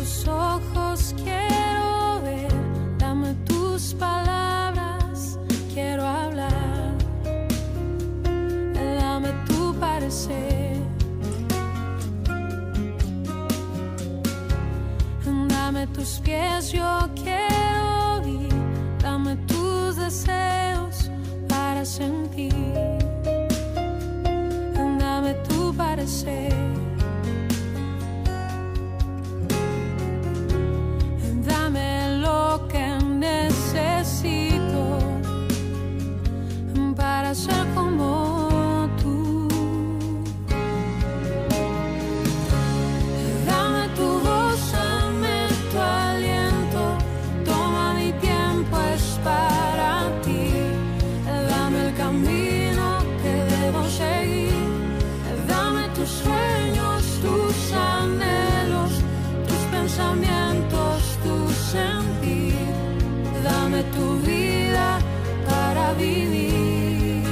tus ojos quiero ver, dame tus palabras, quiero hablar, dame tu parecer, dame tus pies, yo quiero ir, dame tus deseos para sentir, dame tu parecer. Dame lo que necesito para ser como tú. Dame tu voz, dame tu aliento, toma mi tiempo, es para ti. Dame el camino que debo seguir, dame tus sueños, tus anhelos, tus pensamientos, tu sentir, dame tu vida para vivir.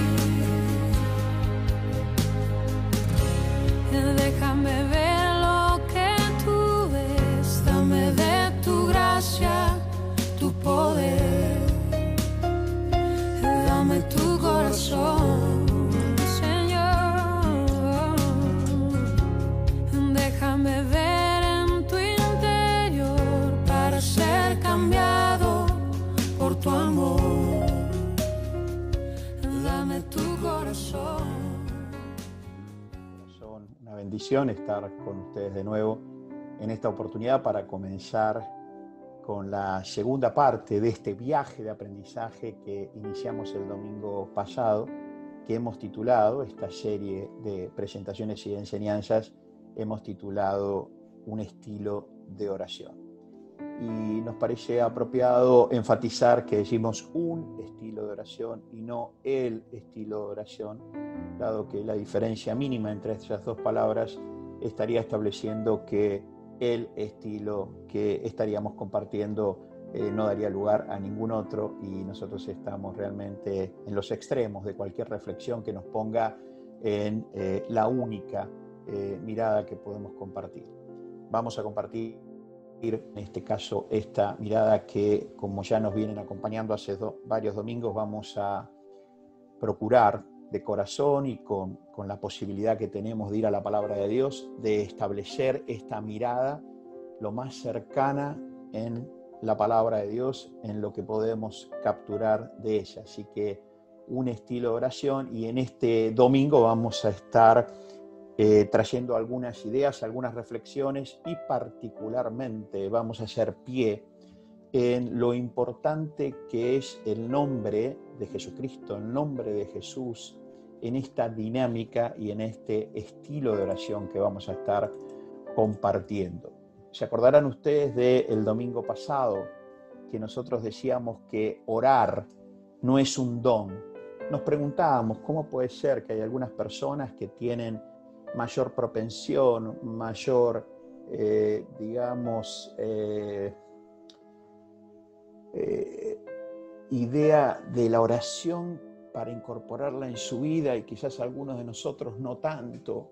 Déjame ver lo que tú ves, dame de tu gracia, tu poder, dame tu corazón, Señor. Déjame ver en tu interior para ser cambiado por tu amor. Dame tu corazón. Son una bendición estar con ustedes de nuevo en esta oportunidad para comenzar con la segunda parte de este viaje de aprendizaje que iniciamos el domingo pasado, que hemos titulado, esta serie de presentaciones y de enseñanzas, hemos titulado Un estilo de oración. Y nos parece apropiado enfatizar que decimos un estilo de oración y no el estilo de oración, dado que la diferencia mínima entre estas dos palabras estaría estableciendo que el estilo que estaríamos compartiendo no daría lugar a ningún otro, y nosotros estamos realmente en los extremos de cualquier reflexión que nos ponga en la única mirada que podemos compartir. Vamos a compartir en este caso esta mirada que, como ya nos vienen acompañando hace varios domingos, vamos a procurar de corazón y con la posibilidad que tenemos de ir a la palabra de Dios, de establecer esta mirada lo más cercana en la palabra de Dios, en lo que podemos capturar de ella. Así que un estilo de oración, y en este domingo vamos a estar trayendo algunas ideas, algunas reflexiones, y particularmente vamos a hacer pie en lo importante que es el nombre de Jesucristo, el nombre de Jesús, en esta dinámica y en este estilo de oración que vamos a estar compartiendo. Se acordarán ustedes del domingo pasado que nosotros decíamos que orar no es un don. Nos preguntábamos cómo puede ser que hay algunas personas que tienen mayor propensión, mayor, idea de la oración para incorporarla en su vida, y quizás algunos de nosotros no tanto.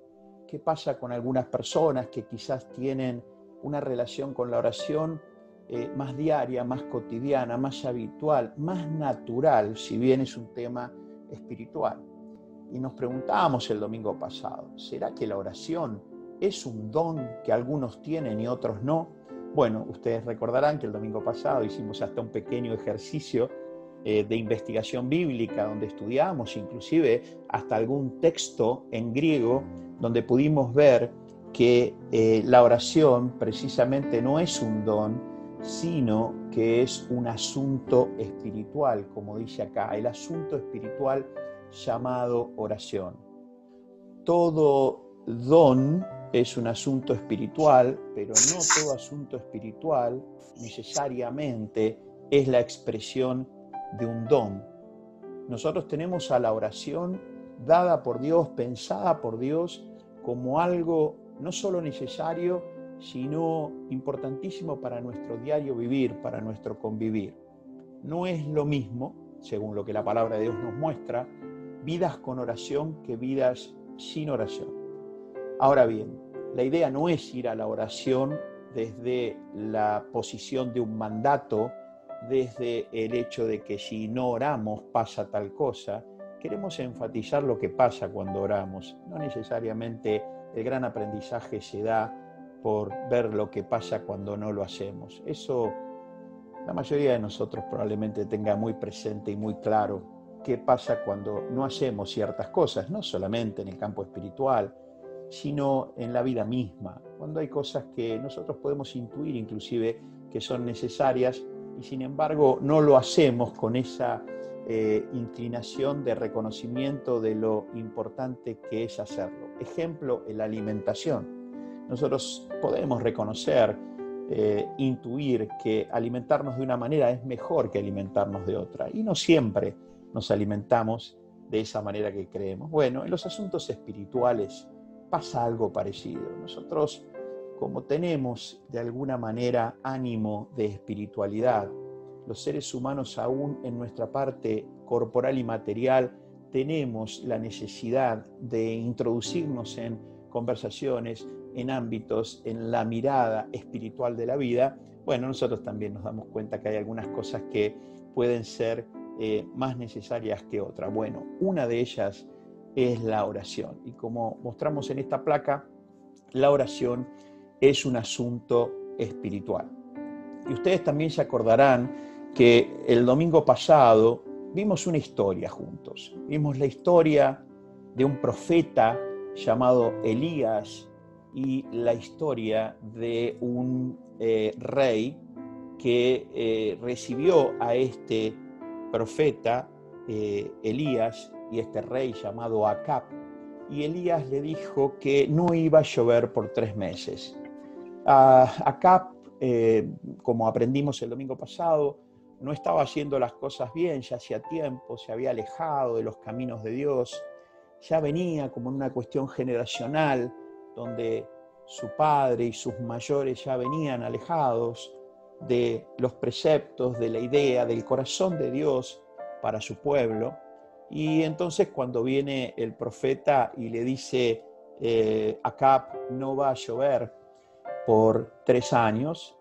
¿Qué pasa con algunas personas que quizás tienen una relación con la oración más diaria, más cotidiana, más habitual, más natural, si bien es un tema espiritual? Y nos preguntábamos el domingo pasado, ¿será que la oración es un don que algunos tienen y otros no? Bueno, ustedes recordarán que el domingo pasado hicimos hasta un pequeño ejercicio de investigación bíblica, donde estudiamos inclusive hasta algún texto en griego, donde pudimos ver que la oración precisamente no es un don, sino que es un asunto espiritual, como dice acá, el asunto espiritual llamado oración. Todo don es un asunto espiritual, pero no todo asunto espiritual necesariamente es la expresión de un don. Nosotros tenemos a la oración dada por Dios, pensada por Dios, como algo no solo necesario, sino importantísimo para nuestro diario vivir, para nuestro convivir. No es lo mismo, según lo que la palabra de Dios nos muestra, vidas con oración que vidas sin oración. Ahora bien, la idea no es ir a la oración desde la posición de un mandato, desde el hecho de que si no oramos pasa tal cosa. Queremos enfatizar lo que pasa cuando oramos. No necesariamente el gran aprendizaje se da por ver lo que pasa cuando no lo hacemos. Eso la mayoría de nosotros probablemente tenga muy presente y muy claro qué pasa cuando no hacemos ciertas cosas, no solamente en el campo espiritual, sino en la vida misma, cuando hay cosas que nosotros podemos intuir inclusive que son necesarias y sin embargo no lo hacemos con esa inclinación de reconocimiento de lo importante que es hacerlo. Ejemplo, en la alimentación. Nosotros podemos reconocer, intuir que alimentarnos de una manera es mejor que alimentarnos de otra y no siempre nos alimentamos de esa manera que creemos. Bueno, en los asuntos espirituales pasa algo parecido. Nosotros, como tenemos de alguna manera ánimo de espiritualidad, los seres humanos aún en nuestra parte corporal y material tenemos la necesidad de introducirnos en conversaciones, en ámbitos, en la mirada espiritual de la vida. Bueno, nosotros también nos damos cuenta que hay algunas cosas que pueden ser más necesarias que otras. Bueno, una de ellas es la oración. Y como mostramos en esta placa, la oración es un asunto espiritual. Y ustedes también se acordarán que el domingo pasado vimos una historia juntos. Vimos la historia de un profeta llamado Elías y la historia de un rey que recibió a este profeta Elías y este rey llamado Acab. Y Elías le dijo que no iba a llover por 3 meses. Acab, como aprendimos el domingo pasado, no estaba haciendo las cosas bien, ya hacía tiempo, se había alejado de los caminos de Dios, ya venía como en una cuestión generacional, donde su padre y sus mayores ya venían alejados de los preceptos, de la idea, del corazón de Dios para su pueblo. Y entonces cuando viene el profeta y le dice, Acab, no va a llover por 3 años,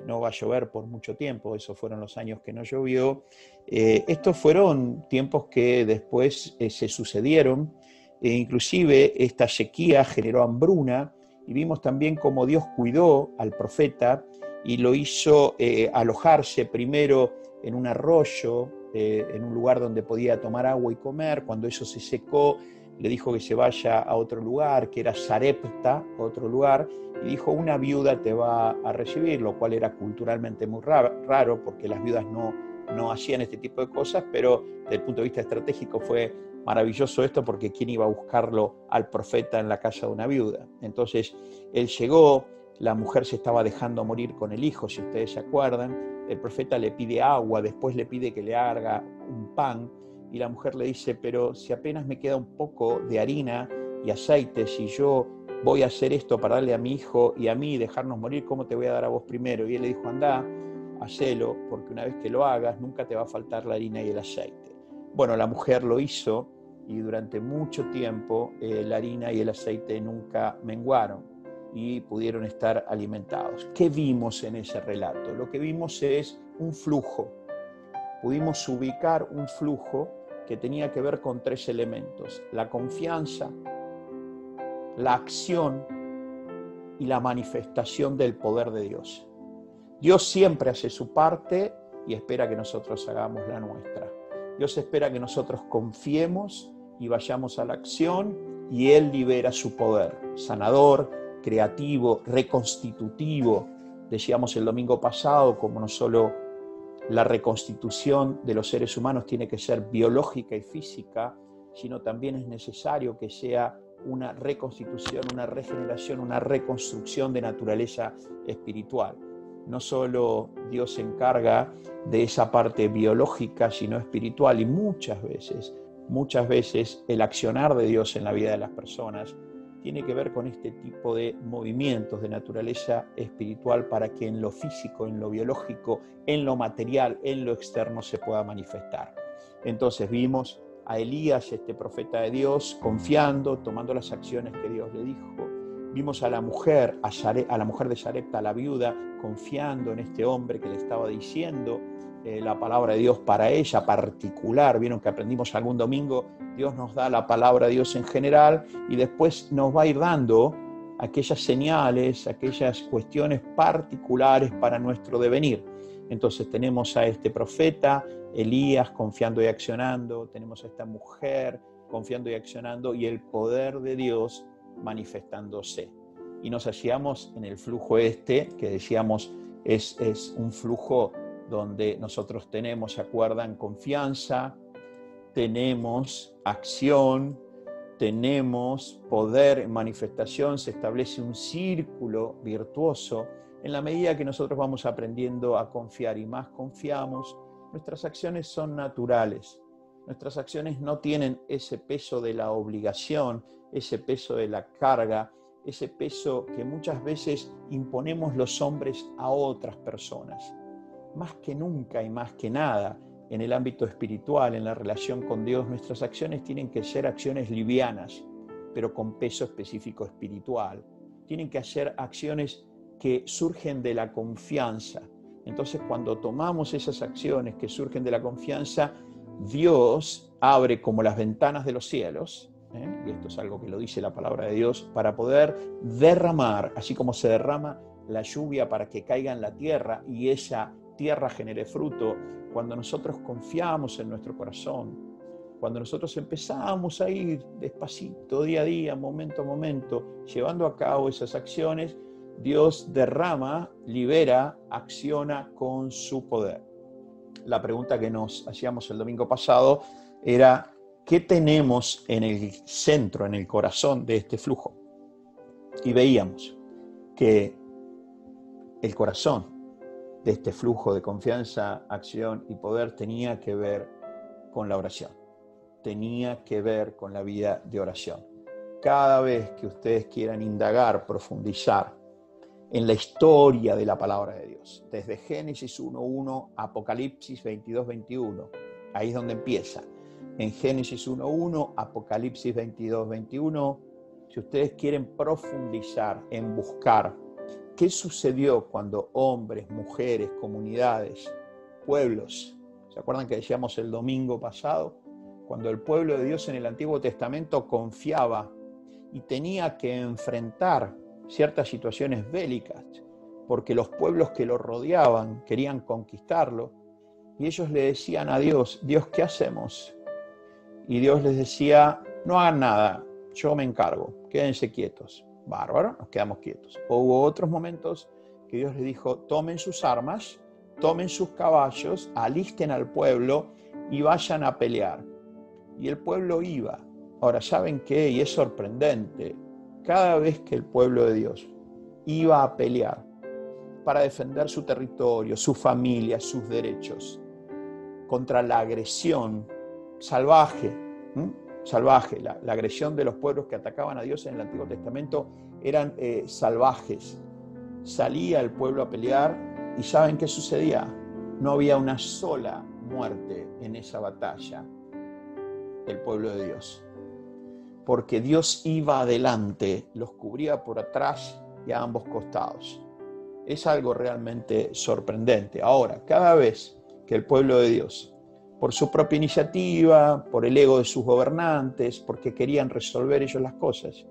no va a llover por mucho tiempo, esos fueron los años que no llovió. Estos fueron tiempos que después se sucedieron, inclusive esta sequía generó hambruna, y vimos también cómo Dios cuidó al profeta y lo hizo alojarse primero en un arroyo, en un lugar donde podía tomar agua y comer. Cuando eso se secó, le dijo que se vaya a otro lugar, que era Sarepta, otro lugar, y dijo, una viuda te va a recibir, lo cual era culturalmente muy raro, porque las viudas no hacían este tipo de cosas, pero desde el punto de vista estratégico fue maravilloso esto, porque ¿quién iba a buscarlo al profeta en la casa de una viuda? Entonces, él llegó, la mujer se estaba dejando morir con el hijo, si ustedes se acuerdan, el profeta le pide agua, después le pide que le haga un pan, y la mujer le dice, pero si apenas me queda un poco de harina y aceite, si yo voy a hacer esto para darle a mi hijo y a mí dejarnos morir, ¿cómo te voy a dar a vos primero? Y él le dijo, andá, hacelo, porque una vez que lo hagas, nunca te va a faltar la harina y el aceite. Bueno, la mujer lo hizo y durante mucho tiempo la harina y el aceite nunca menguaron y pudieron estar alimentados. ¿Qué vimos en ese relato? Lo que vimos es un flujo. Pudimos ubicar un flujo que tenía que ver con 3 elementos: la confianza, la acción y la manifestación del poder de Dios. Dios siempre hace su parte y espera que nosotros hagamos la nuestra. Dios espera que nosotros confiemos y vayamos a la acción, y Él libera su poder sanador, creativo, reconstitutivo. Decíamos el domingo pasado, como no solo la reconstitución de los seres humanos tiene que ser biológica y física, sino también es necesario que sea una reconstitución, una regeneración, una reconstrucción de naturaleza espiritual. No solo Dios se encarga de esa parte biológica, sino espiritual, y muchas veces el accionar de Dios en la vida de las personas tiene que ver con este tipo de movimientos de naturaleza espiritual para que en lo físico, en lo biológico, en lo material, en lo externo se pueda manifestar. Entonces vimos a Elías, este profeta de Dios, confiando, tomando las acciones que Dios le dijo. Vimos a la mujer, a la mujer de Sarepta, la viuda, confiando en este hombre que le estaba diciendo la palabra de Dios para ella particular. Vieron que aprendimos algún domingo, Dios nos da la palabra de Dios en general y después nos va a ir dando aquellas señales, aquellas cuestiones particulares para nuestro devenir. Entonces tenemos a este profeta, Elías, confiando y accionando, tenemos a esta mujer confiando y accionando y el poder de Dios manifestándose. Y nos hallamos en el flujo que decíamos es un flujo donde nosotros tenemos, ¿se acuerdan? Confianza, tenemos acción, tenemos poder en manifestación, se establece un círculo virtuoso en la medida que nosotros vamos aprendiendo a confiar y más confiamos, nuestras acciones son naturales. Nuestras acciones no tienen ese peso de la obligación, ese peso de la carga, ese peso que muchas veces imponemos los hombres a otras personas. Más que nunca y más que nada, en el ámbito espiritual, en la relación con Dios, nuestras acciones tienen que ser acciones livianas, pero con peso específico espiritual. Tienen que ser acciones que surgen de la confianza. Entonces, cuando tomamos esas acciones que surgen de la confianza, Dios abre como las ventanas de los cielos, y esto es algo que lo dice la palabra de Dios, para poder derramar, así como se derrama la lluvia para que caiga en la tierra y esa tierra genere fruto. Cuando nosotros confiamos en nuestro corazón, cuando nosotros empezamos a ir despacito, día a día, momento a momento, llevando a cabo esas acciones, Dios derrama, libera, acciona con su poder. La pregunta que nos hacíamos el domingo pasado era, ¿qué tenemos en el centro, en el corazón de este flujo? Y veíamos que el corazón de este flujo de confianza, acción y poder tenía que ver con la oración. Tenía que ver con la vida de oración. Cada vez que ustedes quieran indagar, profundizar en la historia de la palabra de Dios, desde Génesis 1.1, Apocalipsis 22.21, ahí es donde empieza. En Génesis 1.1, Apocalipsis 22.21, si ustedes quieren profundizar en buscar qué sucedió cuando hombres, mujeres, comunidades, pueblos, ¿se acuerdan que decíamos el domingo pasado? Cuando el pueblo de Dios en el Antiguo Testamento confiaba y tenía que enfrentar ciertas situaciones bélicas, porque los pueblos que lo rodeaban querían conquistarlo, y ellos le decían a Dios, Dios, ¿qué hacemos? Y Dios les decía, no hagan nada, yo me encargo, quédense quietos. Bárbaro, nos quedamos quietos. O hubo otros momentos que Dios les dijo, tomen sus armas, tomen sus caballos, alisten al pueblo y vayan a pelear. Y el pueblo iba. Ahora, ¿saben qué? Y es sorprendente, cada vez que el pueblo de Dios iba a pelear para defender su territorio, su familia, sus derechos, contra la agresión salvaje, la agresión de los pueblos que atacaban a Dios en el Antiguo Testamento eran salvajes. Salía el pueblo a pelear y ¿saben qué sucedía? No había una sola muerte en esa batalla del pueblo de Dios. Porque Dios iba adelante, los cubría por atrás y a ambos costados. Es algo realmente sorprendente. Ahora, cada vez que el pueblo de Dios, por su propia iniciativa, por el ego de sus gobernantes, porque querían resolver ellos las cosas,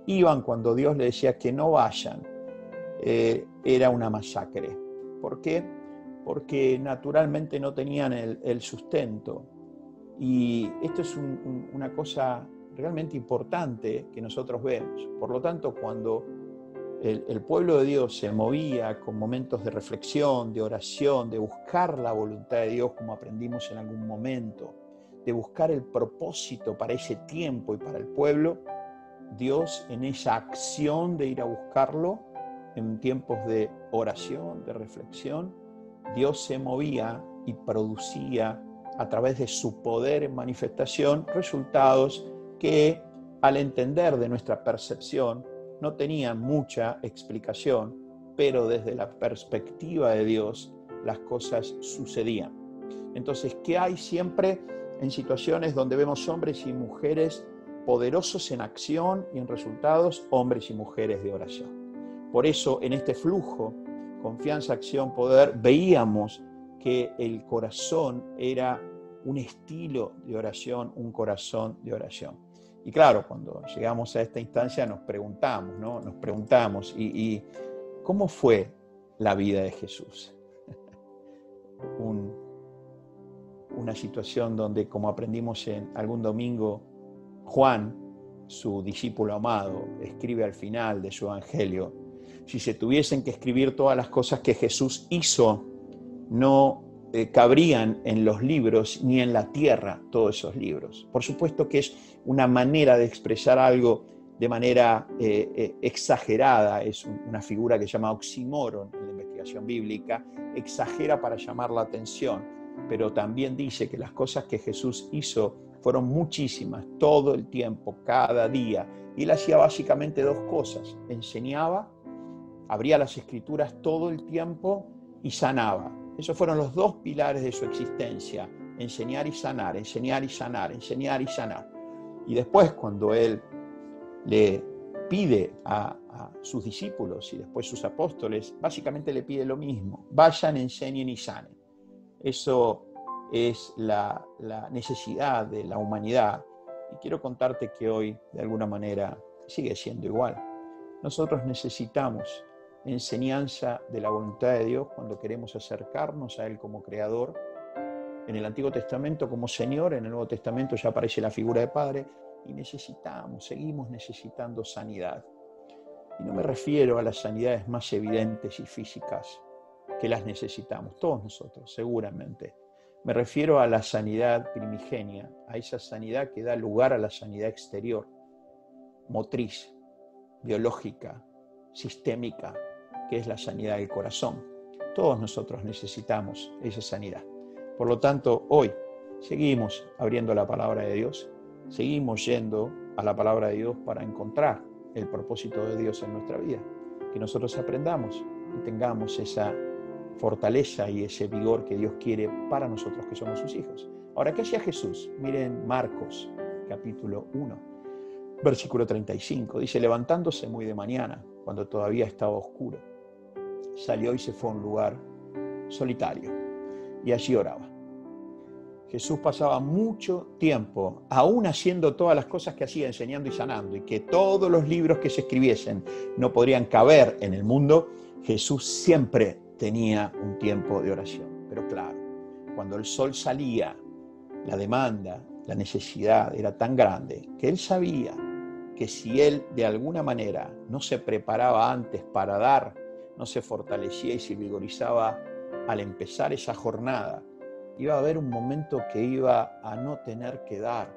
iban cuando Dios les decía que no vayan, era una masacre. ¿Por qué? Porque naturalmente no tenían el sustento. Y esto es una cosa realmente importante que nosotros vemos. Por lo tanto, cuando el pueblo de Dios se movía con momentos de reflexión, de oración, de buscar la voluntad de Dios, como aprendimos en algún momento, de buscar el propósito para ese tiempo y para el pueblo, Dios en esa acción de ir a buscarlo, en tiempos de oración, de reflexión, Dios se movía y producía a través de su poder en manifestación resultados que al entender de nuestra percepción no tenían mucha explicación, pero desde la perspectiva de Dios las cosas sucedían. Entonces, ¿qué hay siempre en situaciones donde vemos hombres y mujeres poderosos en acción y en resultados, hombres y mujeres de oración. Por eso, en este flujo, confianza, acción, poder, veíamos que el corazón era un estilo de oración, un corazón de oración. Y claro, cuando llegamos a esta instancia nos preguntamos, ¿no? Nos preguntamos, ¿y cómo fue la vida de Jesús? Una situación donde, como aprendimos en algún domingo, Juan, su discípulo amado, escribe al final de su evangelio: si se tuviesen que escribir todas las cosas que Jesús hizo, no cabrían en los libros ni en la tierra todos esos libros. Por supuesto que es una manera de expresar algo de manera exagerada, es una figura que se llama oxímoron en la investigación bíblica, exagera para llamar la atención, pero también dice que las cosas que Jesús hizo fueron muchísimas, todo el tiempo, cada día, y él hacía básicamente dos cosas: enseñaba, abría las escrituras todo el tiempo y sanaba. Esos fueron los dos pilares de su existencia: enseñar y sanar, enseñar y sanar, enseñar y sanar. Y después, cuando él le pide a sus discípulos y después sus apóstoles, básicamente le pide lo mismo: vayan, enseñen y sanen. Eso es la necesidad de la humanidad. Y quiero contarte que hoy, de alguna manera, sigue siendo igual. Nosotros necesitamos enseñanza de la voluntad de Dios cuando queremos acercarnos a Él como Creador. En el Antiguo Testamento como Señor, en el Nuevo Testamento ya aparece la figura de Padre, y seguimos necesitando sanidad. Y no me refiero a las sanidades más evidentes y físicas, que las necesitamos, todos nosotros, seguramente. Me refiero a la sanidad primigenia, a esa sanidad que da lugar a la sanidad exterior, motriz, biológica, sistémica, que es la sanidad del corazón. Todos nosotros necesitamos esa sanidad. Por lo tanto, hoy seguimos abriendo la palabra de Dios, seguimos yendo a la palabra de Dios para encontrar el propósito de Dios en nuestra vida, que nosotros aprendamos y tengamos esa fortaleza y ese vigor que Dios quiere para nosotros que somos sus hijos. Ahora, ¿qué hacía Jesús? Miren Marcos, capítulo 1, versículo 35. Dice: levantándose muy de mañana, cuando todavía estaba oscuro, salió y se fue a un lugar solitario y allí oraba. Jesús pasaba mucho tiempo, aún haciendo todas las cosas que hacía, enseñando y sanando, y que todos los libros que se escribiesen no podrían caber en el mundo. Jesús siempre tenía un tiempo de oración. Pero claro, cuando el sol salía, la demanda, la necesidad era tan grande que él sabía que si él de alguna manera no se preparaba antes para dar, no se fortalecía y se vigorizaba al empezar esa jornada, iba a haber un momento que iba a no tener que dar,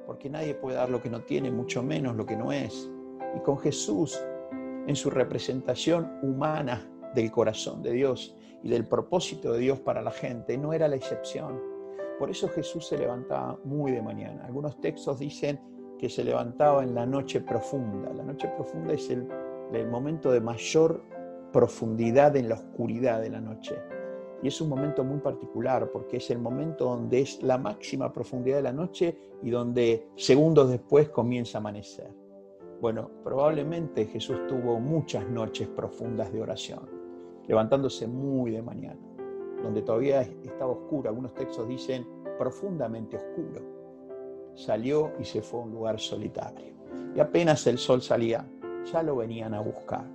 porque nadie puede dar lo que no tiene, mucho menos lo que no es. Y con Jesús, en su representación humana del corazón de Dios y del propósito de Dios para la gente, no era la excepción. Por eso Jesús se levantaba muy de mañana. Algunos textos dicen que se levantaba en la noche profunda. La noche profunda es el momento de mayor profundidad en la oscuridad de la noche. Y es un momento muy particular porque es el momento donde es la máxima profundidad de la noche y donde segundos después comienza a amanecer. Bueno, probablemente Jesús tuvo muchas noches profundas de oración, levantándose muy de mañana, donde todavía estaba oscuro. Algunos textos dicen profundamente oscuro. Salió y se fue a un lugar solitario. Y apenas el sol salía, ya lo venían a buscar.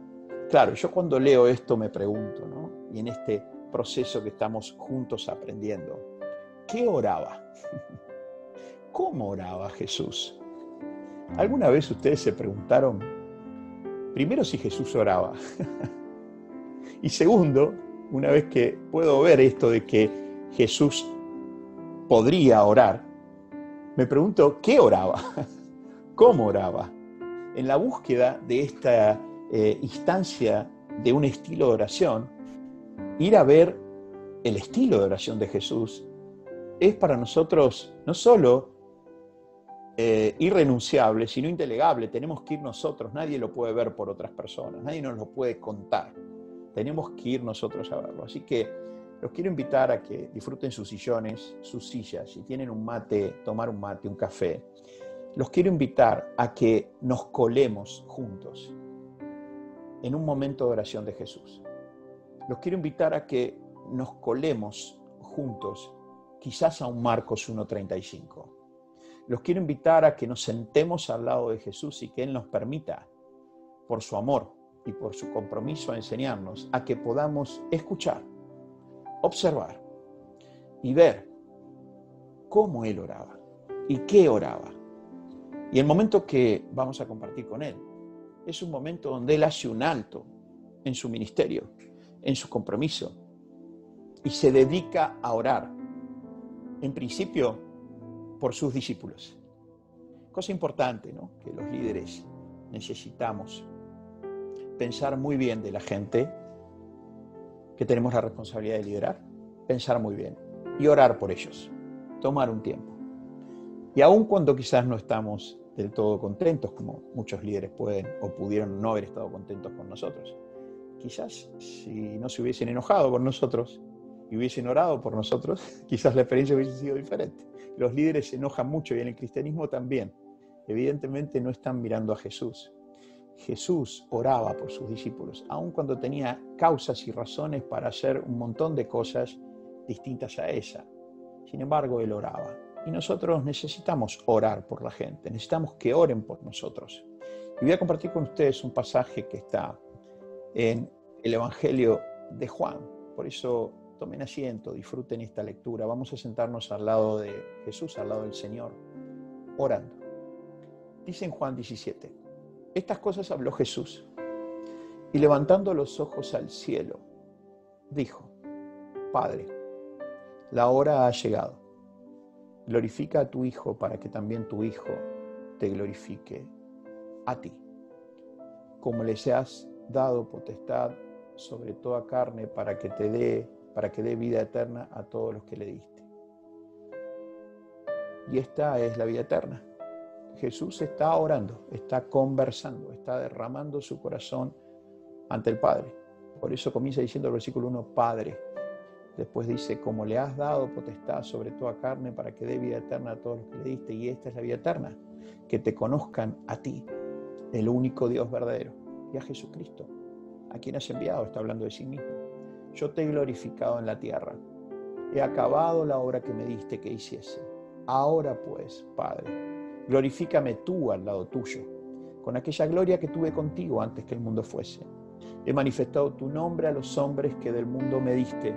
Claro, yo cuando leo esto me pregunto, ¿no? Y en este proceso que estamos juntos aprendiendo, ¿qué oraba? ¿Cómo oraba Jesús? ¿Alguna vez ustedes se preguntaron, primero, si Jesús oraba? Y segundo, una vez que puedo ver esto de que Jesús podría orar, me pregunto, ¿qué oraba? ¿Cómo oraba? En la búsqueda de esta instancia de un estilo de oración, ir a ver el estilo de oración de Jesús es para nosotros no solo irrenunciable, sino indelegable. Tenemos que ir nosotros, nadie lo puede ver por otras personas, nadie nos lo puede contar. Tenemos que ir nosotros a verlo. Así que los quiero invitar a que disfruten sus sillones, sus sillas. Si tienen un mate, tomar un mate, un café. los quiero invitar a que nos colemos juntos en un momento de oración de Jesús. Los quiero invitar a que nos colemos juntos, quizás a un Marcos 1:35. Los quiero invitar a que nos sentemos al lado de Jesús y que Él nos permita, por su amor y por su compromiso a enseñarnos, a que podamos escuchar, observar y ver cómo Él oraba y qué oraba. Y el momento que vamos a compartir con Él es un momento donde Él hace un alto en su ministerio, en su compromiso, y se dedica a orar, en principio, por sus discípulos. Cosa importante, ¿no? Que los líderes necesitamos pensar muy bien de la gente que tenemos la responsabilidad de liderar, pensar muy bien y orar por ellos, tomar un tiempo. Y aun cuando quizás no estamos del todo contentos, como muchos líderes pueden o pudieron no haber estado contentos con nosotros, quizás si no se hubiesen enojado con nosotros y hubiesen orado por nosotros, quizás la experiencia hubiese sido diferente. Los líderes se enojan mucho y en el cristianismo también. Evidentemente no están mirando a Jesús. Jesús oraba por sus discípulos, aun cuando tenía causas y razones para hacer un montón de cosas distintas a esa. Sin embargo, Él oraba. Y nosotros necesitamos orar por la gente, necesitamos que oren por nosotros. Y voy a compartir con ustedes un pasaje que está en el Evangelio de Juan. Por eso tomen asiento, disfruten esta lectura. Vamos a sentarnos al lado de Jesús, al lado del Señor, orando. Dice en Juan 17, estas cosas habló Jesús, y levantando los ojos al cielo, dijo, Padre, la hora ha llegado. Glorifica a tu Hijo para que también tu Hijo te glorifique a ti. Como les has dado potestad sobre toda carne para que dé vida eterna a todos los que le diste. Y esta es la vida eterna. Jesús está orando, está conversando, está derramando su corazón ante el Padre. Por eso comienza diciendo el versículo 1, Padre. Después dice, como le has dado potestad sobre toda carne para que dé vida eterna a todos los que le diste. Y esta es la vida eterna, que te conozcan a ti, el único Dios verdadero, y a Jesucristo, a quien has enviado. Está hablando de sí mismo. Yo te he glorificado en la tierra. He acabado la obra que me diste que hiciese. Ahora pues, Padre, glorifícame tú al lado tuyo, con aquella gloria que tuve contigo antes que el mundo fuese. He manifestado tu nombre a los hombres que del mundo me diste.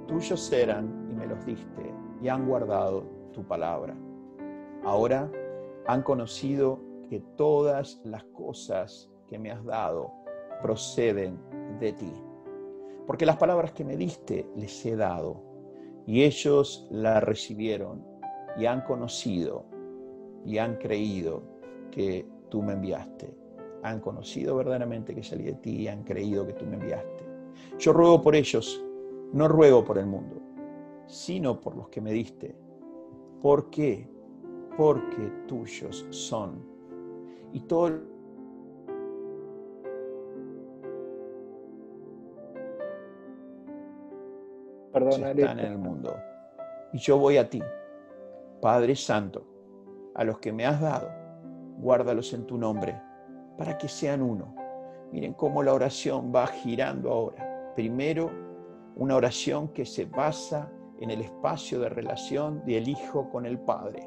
Tuyos eran y me los diste, y han guardado tu palabra. Ahora han conocido que todas las cosas que me has dado proceden de ti. Porque las palabras que me diste les he dado, y ellos las recibieron, y han conocido, y han creído que tú me enviaste. Han conocido verdaderamente que salí de ti, y han creído que tú me enviaste. Yo ruego por ellos, no ruego por el mundo, sino por los que me diste. ¿Por qué? Porque tuyos son. Y todo están en el mundo. Y yo voy a ti, Padre Santo, a los que me has dado, guárdalos en tu nombre, para que sean uno. Miren cómo la oración va girando ahora. Primero, una oración que se basa en el espacio de relación del Hijo con el Padre,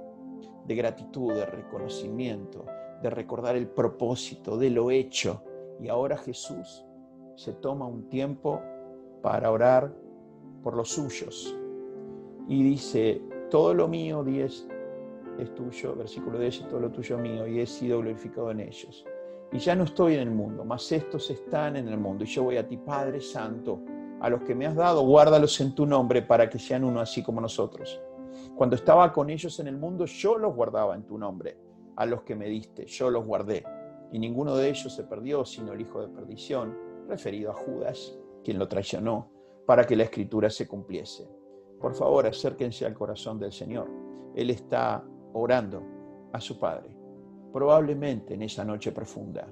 de gratitud, de reconocimiento, de recordar el propósito de lo hecho. Y ahora Jesús se toma un tiempo para orar por los suyos. Y dice, todo lo mío, 10, es tuyo, versículo 10, todo lo tuyo mío, y he sido glorificado en ellos. Y ya no estoy en el mundo, mas estos están en el mundo. Y yo voy a ti, Padre Santo, a los que me has dado, guárdalos en tu nombre para que sean uno así como nosotros. Cuando estaba con ellos en el mundo, yo los guardaba en tu nombre. A los que me diste, yo los guardé. Y ninguno de ellos se perdió, sino el hijo de perdición, referido a Judas, quien lo traicionó, para que la escritura se cumpliese. Por favor, acérquense al corazón del Señor. Él está orando a su Padre, probablemente en esa noche profunda.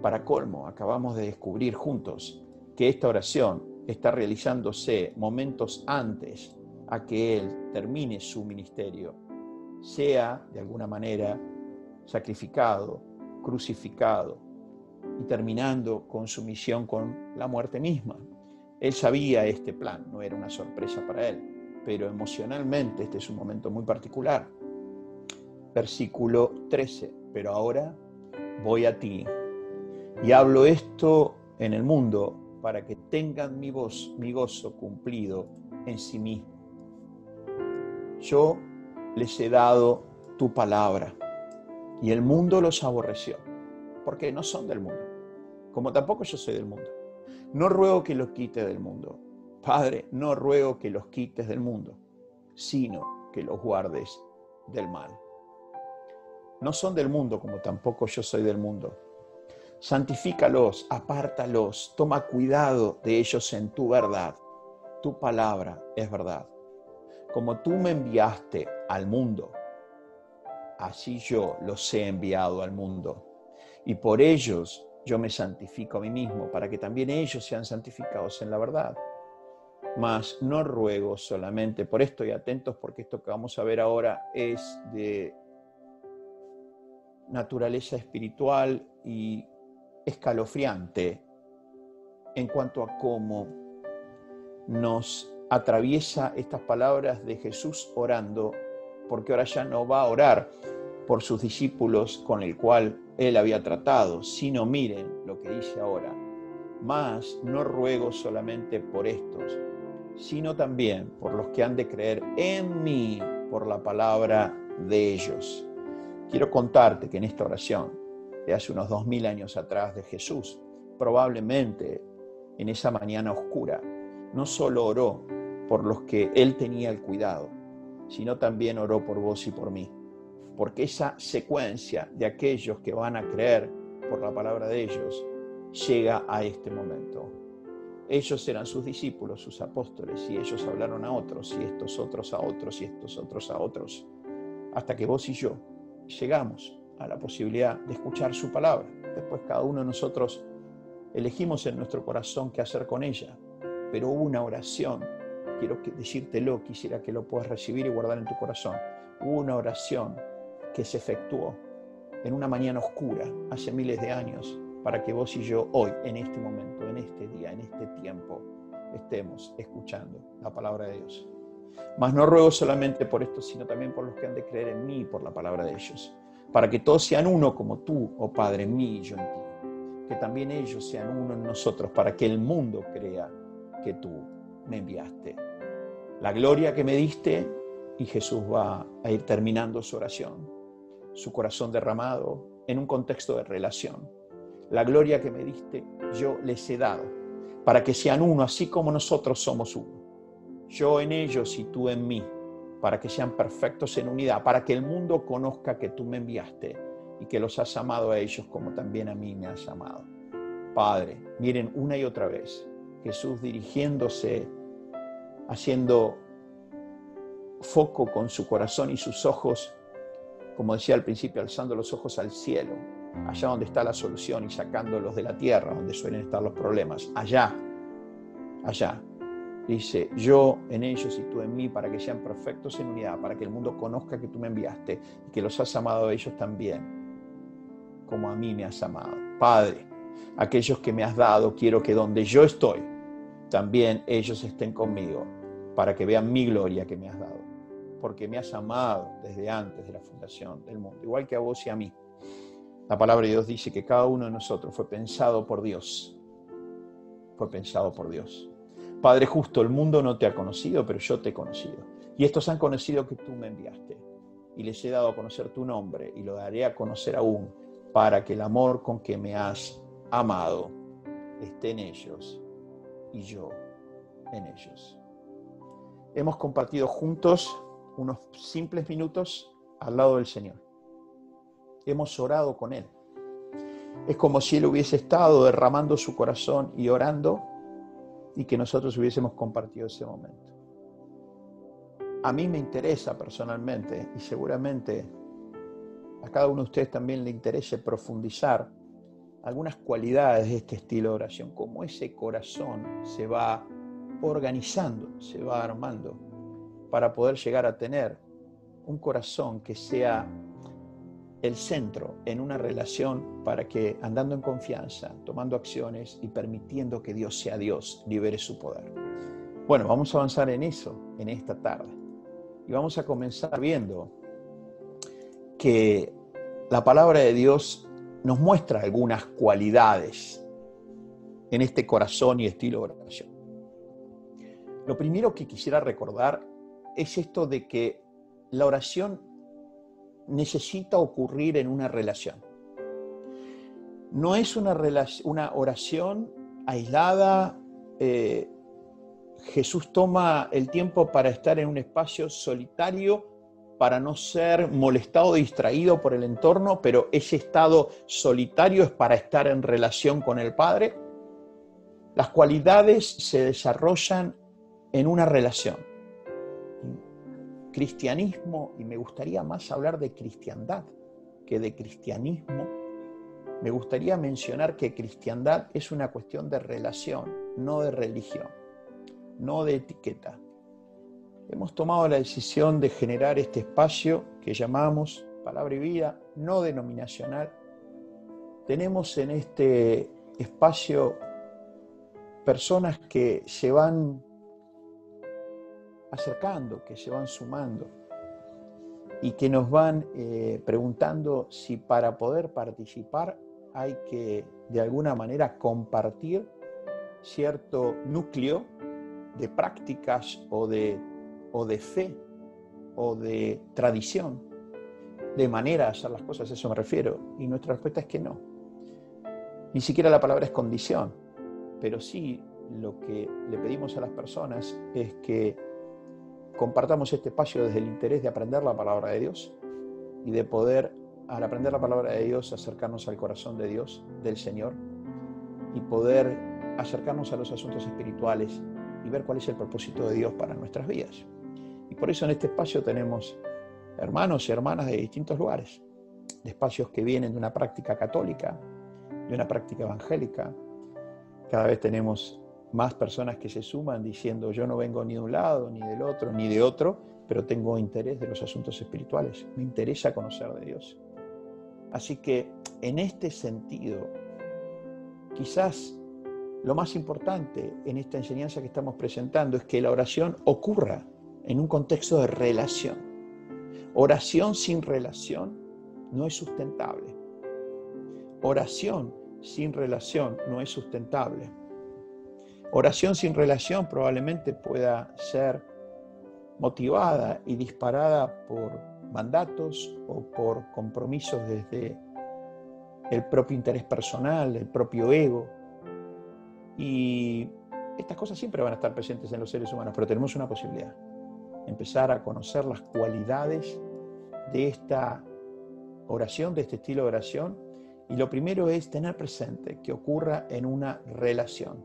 Para colmo, acabamos de descubrir juntos que esta oración está realizándose momentos antes a que Él termine su ministerio, sea de alguna manera sacrificado, crucificado y terminando con su misión con la muerte misma. Él sabía este plan, no era una sorpresa para él, pero emocionalmente este es un momento muy particular. Versículo 13, pero ahora voy a ti y hablo esto en el mundo para que tengan mi gozo cumplido en sí mismo. Yo les he dado tu palabra y el mundo los aborreció, porque no son del mundo, como tampoco yo soy del mundo. No ruego que los quites del mundo. Padre, no ruego que los quites del mundo, sino que los guardes del mal. No son del mundo, como tampoco yo soy del mundo. Santifícalos, apártalos, toma cuidado de ellos en tu verdad. Tu palabra es verdad. Como tú me enviaste al mundo, así yo los he enviado al mundo. Y por ellos yo me santifico a mí mismo, para que también ellos sean santificados en la verdad. Mas no ruego solamente por esto, y atentos porque esto que vamos a ver ahora es de naturaleza espiritual y escalofriante en cuanto a cómo nos atraviesa estas palabras de Jesús orando, porque ahora ya no va a orar por sus discípulos con el cual él había tratado, sino miren lo que dice ahora: mas no ruego solamente por estos, sino también por los que han de creer en mí por la palabra de ellos. Quiero contarte que en esta oración de hace unos 2000 años atrás de Jesús, probablemente en esa mañana oscura, no solo oró por los que él tenía el cuidado, sino también oró por vos y por mí. Porque esa secuencia de aquellos que van a creer por la palabra de ellos llega a este momento. Ellos eran sus discípulos, sus apóstoles, y ellos hablaron a otros, y estos otros a otros, y estos otros a otros, hasta que vos y yo llegamos a la posibilidad de escuchar su palabra. Después cada uno de nosotros elegimos en nuestro corazón qué hacer con ella, pero hubo una oración, quiero decírtelo, quisiera que lo puedas recibir y guardar en tu corazón. Hubo una oración que se efectuó en una mañana oscura hace miles de años, para que vos y yo hoy, en este momento, en este día, en este tiempo, estemos escuchando la palabra de Dios. Mas no ruego solamente por esto, sino también por los que han de creer en mí por la palabra de ellos, para que todos sean uno como tú, oh Padre, en mí y yo en ti, que también ellos sean uno en nosotros, para que el mundo crea que tú me enviaste. La gloria que me diste, y Jesús va a ir terminando su oración, su corazón derramado en un contexto de relación. La gloria que me diste, yo les he dado, para que sean uno, así como nosotros somos uno. Yo en ellos y tú en mí, para que sean perfectos en unidad, para que el mundo conozca que tú me enviaste y que los has amado a ellos como también a mí me has amado. Padre, miren una y otra vez, Jesús dirigiéndose, haciendo foco con su corazón y sus ojos, como decía al principio, alzando los ojos al cielo, allá donde está la solución, y sacándolos de la tierra, donde suelen estar los problemas, allá. Dice, yo en ellos y tú en mí, para que sean perfectos en unidad, para que el mundo conozca que tú me enviaste y que los has amado a ellos también, como a mí me has amado. Padre, aquellos que me has dado, quiero que donde yo estoy, también ellos estén conmigo, para que vean mi gloria que me has dado, porque me has amado desde antes de la fundación del mundo, igual que a vos y a mí. La palabra de Dios dice que cada uno de nosotros fue pensado por Dios. Fue pensado por Dios. Padre justo, el mundo no te ha conocido, pero yo te he conocido. Y estos han conocido que tú me enviaste. Y les he dado a conocer tu nombre, y lo daré a conocer aún, para que el amor con que me has amado esté en ellos y yo en ellos. Hemos compartido juntos unos simples minutos al lado del Señor. Hemos orado con Él. Es como si Él hubiese estado derramando su corazón y orando, y que nosotros hubiésemos compartido ese momento. A mí me interesa personalmente, y seguramente a cada uno de ustedes también le interese profundizar algunas cualidades de este estilo de oración, cómo ese corazón se va organizando, se va armando, para poder llegar a tener un corazón que sea el centro en una relación para que, andando en confianza, tomando acciones y permitiendo que Dios sea Dios, libere su poder. Bueno, vamos a avanzar en eso en esta tarde. Y vamos a comenzar viendo que la palabra de Dios nos muestra algunas cualidades en este corazón y estilo de oración. Lo primero que quisiera recordar es esto de que la oración necesita ocurrir en una relación. No es una oración aislada. Jesús toma el tiempo para estar en un espacio solitario, para no ser molestado o distraído por el entorno, pero ese estado solitario es para estar en relación con el Padre. Las cualidades se desarrollan en una relación. Cristianismo, y me gustaría más hablar de cristiandad que de cristianismo, me gustaría mencionar que cristiandad es una cuestión de relación, no de religión, no de etiqueta. Hemos tomado la decisión de generar este espacio que llamamos Palabra y Vida, no denominacional. Tenemos en este espacio personas que se van acercando, que se van sumando y que nos van preguntando si para poder participar hay que de alguna manera compartir cierto núcleo de prácticas o de fe o de tradición, de manera de hacer las cosas, a eso me refiero. Y nuestra respuesta es que no. Ni siquiera la palabra es condición, pero sí lo que le pedimos a las personas es que compartamos este espacio desde el interés de aprender la palabra de Dios y de poder, al aprender la palabra de Dios, acercarnos al corazón de Dios, del Señor, y poder acercarnos a los asuntos espirituales y ver cuál es el propósito de Dios para nuestras vidas. Y por eso en este espacio tenemos hermanos y hermanas de distintos lugares, de espacios que vienen de una práctica católica, de una práctica evangélica. Cada vez tenemos más personas que se suman diciendo: yo no vengo ni de un lado, ni del otro, ni de otro, pero tengo interés de los asuntos espirituales. Me interesa conocer de Dios. Así que en este sentido, quizás lo más importante en esta enseñanza que estamos presentando es que la oración ocurra en un contexto de relación. Oración sin relación no es sustentable. Oración sin relación no es sustentable. Oración sin relación probablemente pueda ser motivada y disparada por mandatos o por compromisos desde el propio interés personal, el propio ego. Y estas cosas siempre van a estar presentes en los seres humanos, pero tenemos una posibilidad: empezar a conocer las cualidades de esta oración, de este estilo de oración. Y lo primero es tener presente que ocurra en una relación.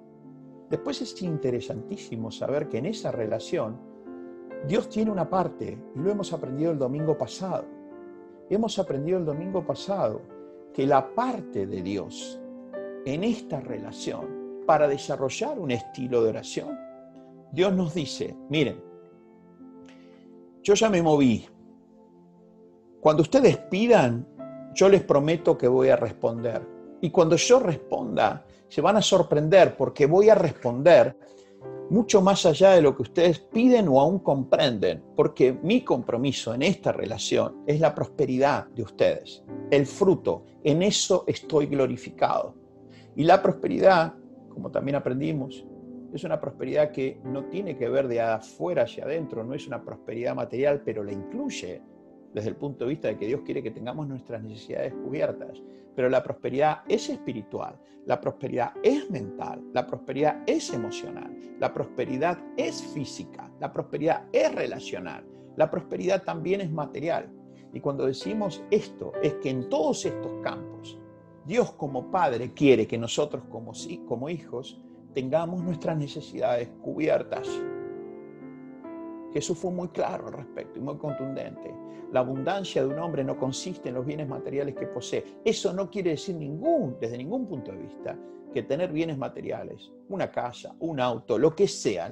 Después es interesantísimo saber que en esa relación Dios tiene una parte, y lo hemos aprendido el domingo pasado. Hemos aprendido el domingo pasado que la parte de Dios en esta relación, para desarrollar un estilo de oración, Dios nos dice: miren, yo ya me moví. Cuando ustedes pidan, yo les prometo que voy a responder. Y cuando yo responda, se van a sorprender, porque voy a responder mucho más allá de lo que ustedes piden o aún comprenden, porque mi compromiso en esta relación es la prosperidad de ustedes, el fruto. En eso estoy glorificado. Y la prosperidad, como también aprendimos, es una prosperidad que no tiene que ver de afuera hacia adentro, no es una prosperidad material, pero la incluye desde el punto de vista de que Dios quiere que tengamos nuestras necesidades cubiertas. Pero la prosperidad es espiritual, la prosperidad es mental, la prosperidad es emocional, la prosperidad es física, la prosperidad es relacional, la prosperidad también es material. Y cuando decimos esto, es que en todos estos campos, Dios como Padre quiere que nosotros como hijos tengamos nuestras necesidades cubiertas. Jesús fue muy claro al respecto y muy contundente. La abundancia de un hombre no consiste en los bienes materiales que posee. Eso no quiere decir desde ningún punto de vista, que tener bienes materiales, una casa, un auto, lo que sea,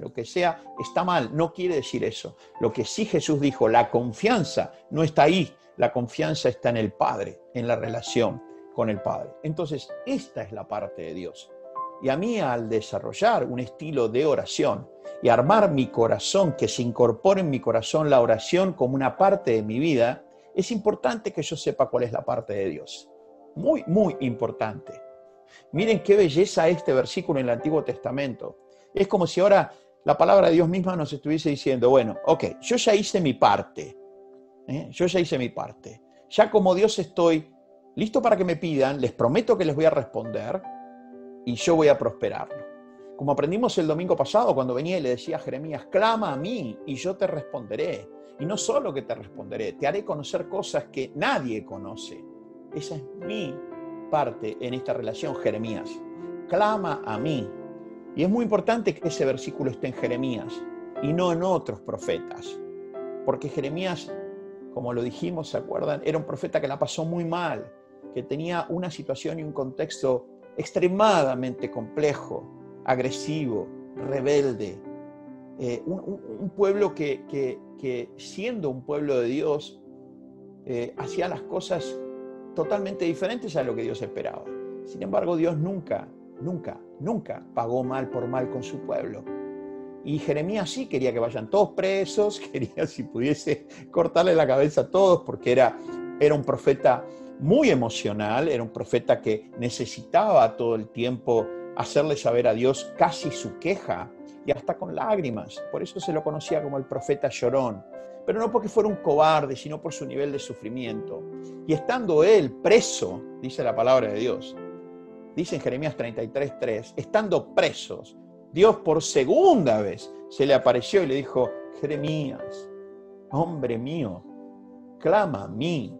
está mal, no quiere decir eso. Lo que sí Jesús dijo, la confianza no está ahí, la confianza está en el Padre, en la relación con el Padre. Entonces, esta es la parte de Dios. Y a mí, al desarrollar un estilo de oración y armar mi corazón, que se incorpore en mi corazón la oración como una parte de mi vida, es importante que yo sepa cuál es la parte de Dios. Muy, muy importante. Miren qué belleza este versículo en el Antiguo Testamento. Es como si ahora la palabra de Dios misma nos estuviese diciendo, bueno, ok, yo ya hice mi parte. Yo ya hice mi parte. Ya como Dios estoy listo para que me pidan, les prometo que les voy a responder y yo voy a prosperarlo. Como aprendimos el domingo pasado cuando venía y le decía a Jeremías, clama a mí y yo te responderé. Y no solo que te responderé, te haré conocer cosas que nadie conoce. Esa es mi parte en esta relación, Jeremías. Clama a mí. Y es muy importante que ese versículo esté en Jeremías y no en otros profetas. Porque Jeremías, como lo dijimos, ¿se acuerdan? Era un profeta que la pasó muy mal, que tenía una situación y un contexto extremadamente complejo, agresivo, rebelde. Un pueblo que siendo un pueblo de Dios, hacía las cosas totalmente diferentes a lo que Dios esperaba. Sin embargo, Dios nunca pagó mal por mal con su pueblo. Y Jeremías sí quería que vayan todos presos, quería si pudiese cortarle la cabeza a todos, porque era un profeta muy emocional, era un profeta que necesitaba todo el tiempo hacerle saber a Dios casi su queja, y hasta con lágrimas. Por eso se lo conocía como el profeta llorón. Pero no porque fuera un cobarde, sino por su nivel de sufrimiento. Y estando él preso, dice la palabra de Dios, dice en Jeremías 33:3, estando presos, Dios por segunda vez se le apareció y le dijo, Jeremías, hombre mío, clama a mí,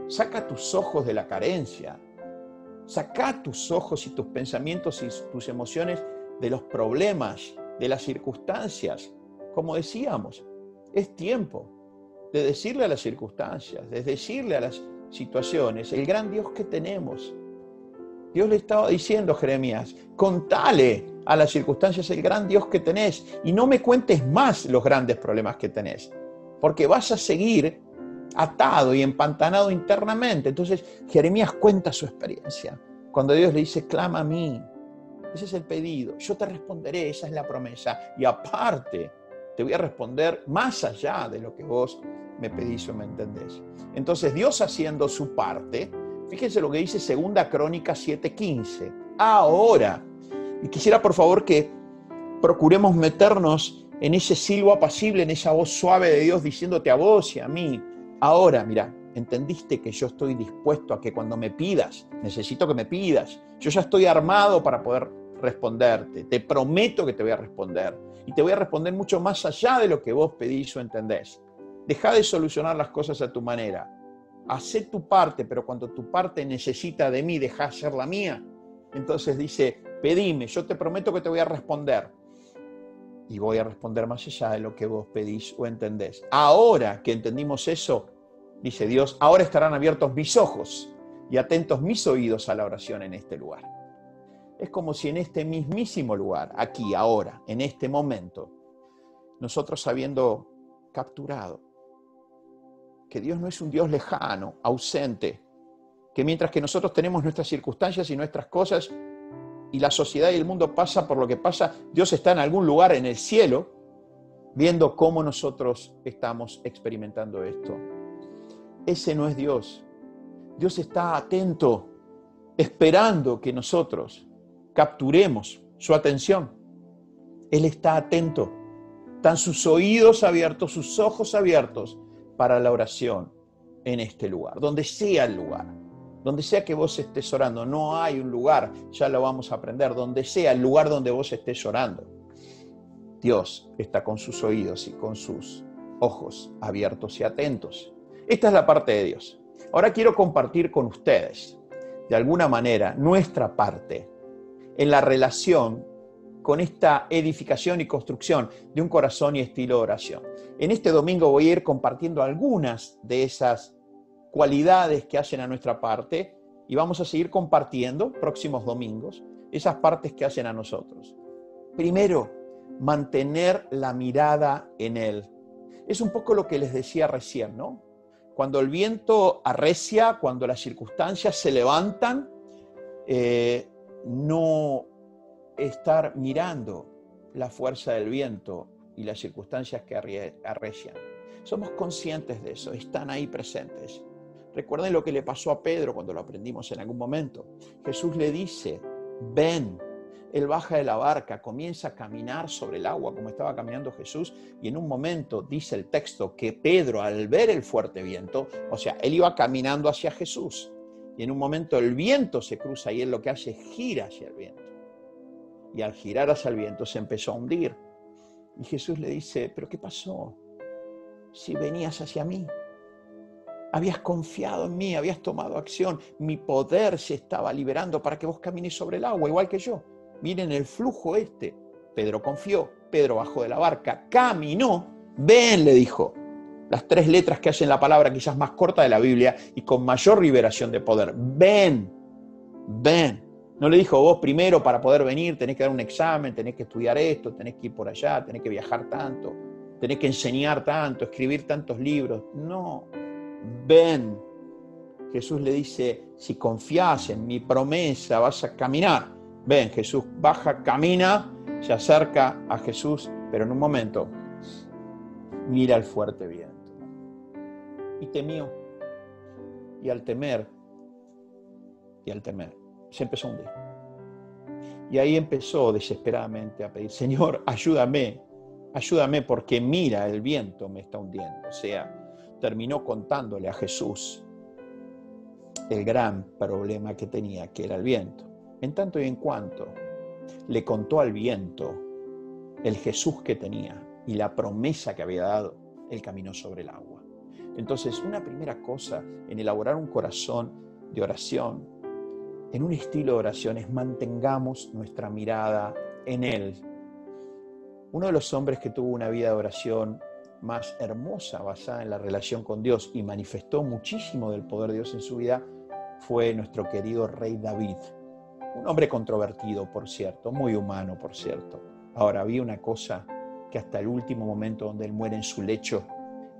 saca tus ojos de la carencia, saca tus ojos y tus pensamientos y tus emociones de los problemas, de las circunstancias. Como decíamos, es tiempo de decirle a las circunstancias, de decirle a las situaciones, el gran Dios que tenemos. Dios le estaba diciendo a Jeremías, contale a las circunstancias el gran Dios que tenés y no me cuentes más los grandes problemas que tenés, porque vas a seguir atado y empantanado internamente. Entonces Jeremías cuenta su experiencia. Cuando Dios le dice, clama a mí, ese es el pedido, yo te responderé, esa es la promesa. Y aparte, te voy a responder más allá de lo que vos me pedís o me entendés. Entonces Dios haciendo su parte, fíjense lo que dice 2 Crónicas 7:15. Ahora, y quisiera por favor que procuremos meternos en ese silbo apacible, en esa voz suave de Dios diciéndote a vos y a mí, ahora, mira, entendiste que yo estoy dispuesto a que cuando me pidas, necesito que me pidas, yo ya estoy armado para poder responderte, te prometo que te voy a responder y te voy a responder mucho más allá de lo que vos pedís o entendés. Deja de solucionar las cosas a tu manera, hacé tu parte, pero cuando tu parte necesita de mí, deja hacer la mía. Entonces dice, pedime, yo te prometo que te voy a responder y voy a responder más allá de lo que vos pedís o entendés. Ahora que entendimos eso, dice Dios, ahora estarán abiertos mis ojos y atentos mis oídos a la oración en este lugar. Es como si en este mismísimo lugar, aquí, ahora, en este momento, nosotros habiendo capturado que Dios no es un Dios lejano, ausente, que mientras que nosotros tenemos nuestras circunstancias y nuestras cosas y la sociedad y el mundo pasa por lo que pasa, Dios está en algún lugar en el cielo viendo cómo nosotros estamos experimentando esto. Ese no es Dios. Dios está atento, esperando que nosotros capturemos su atención. Él está atento. Están sus oídos abiertos, sus ojos abiertos para la oración en este lugar, donde sea el lugar, donde sea que vos estés orando. No hay un lugar, ya lo vamos a aprender, donde sea el lugar donde vos estés orando. Dios está con sus oídos y con sus ojos abiertos y atentos. Esta es la parte de Dios. Ahora quiero compartir con ustedes, de alguna manera, nuestra parte en la relación con esta edificación y construcción de un corazón y estilo de oración. En este domingo voy a ir compartiendo algunas de esas cualidades que hacen a nuestra parte Y vamos a seguir compartiendo próximos domingos esas partes que hacen a nosotros. Primero, mantener la mirada en Él. Es un poco lo que les decía recién, ¿no? Cuando el viento arrecia, cuando las circunstancias se levantan, no estar mirando la fuerza del viento y las circunstancias que arrecian. Somos conscientes de eso, están ahí presentes. Recuerden lo que le pasó a Pedro cuando lo aprendimos en algún momento. Jesús le dice, ven. Él baja de la barca, comienza a caminar sobre el agua como estaba caminando Jesús, y en un momento dice el texto que Pedro, al ver el fuerte viento, o sea, él iba caminando hacia Jesús, y en un momento el viento se cruza y él lo que hace es gira hacia el viento. Y al girar hacia el viento se empezó a hundir. Y Jesús le dice, ¿pero qué pasó? Si venías hacia mí, habías confiado en mí, habías tomado acción, mi poder se estaba liberando para que vos camines sobre el agua, igual que yo. Miren el flujo este. Pedro confió, Pedro bajó de la barca, caminó, ven, le dijo. Las 3 letras que hacen la palabra quizás más corta de la Biblia y con mayor liberación de poder. Ven, ven. No le dijo, vos primero para poder venir tenés que dar un examen, tenés que estudiar esto, tenés que ir por allá, tenés que viajar tanto, tenés que enseñar tanto, escribir tantos libros. No, ven. Jesús le dice, si confías en mi promesa vas a caminar. Ven, Jesús baja, camina, se acerca a Jesús, pero en un momento mira el fuerte viento. Y temió. Y al temer, se empezó a hundir. Y ahí empezó desesperadamente a pedir, Señor, ayúdame porque mira, el viento me está hundiendo. O sea, terminó contándole a Jesús el gran problema que tenía, que era el viento. En tanto y en cuanto le contó al viento el Jesús que tenía y la promesa que había dado, él caminó sobre el agua. Entonces, una primera cosa en elaborar un corazón de oración, en un estilo de oración, es mantengamos nuestra mirada en Él. Uno de los hombres que tuvo una vida de oración más hermosa, basada en la relación con Dios y manifestó muchísimo del poder de Dios en su vida, fue nuestro querido rey David. Un hombre controvertido, por cierto, muy humano, por cierto. Ahora, había una cosa que hasta el último momento donde él muere en su lecho,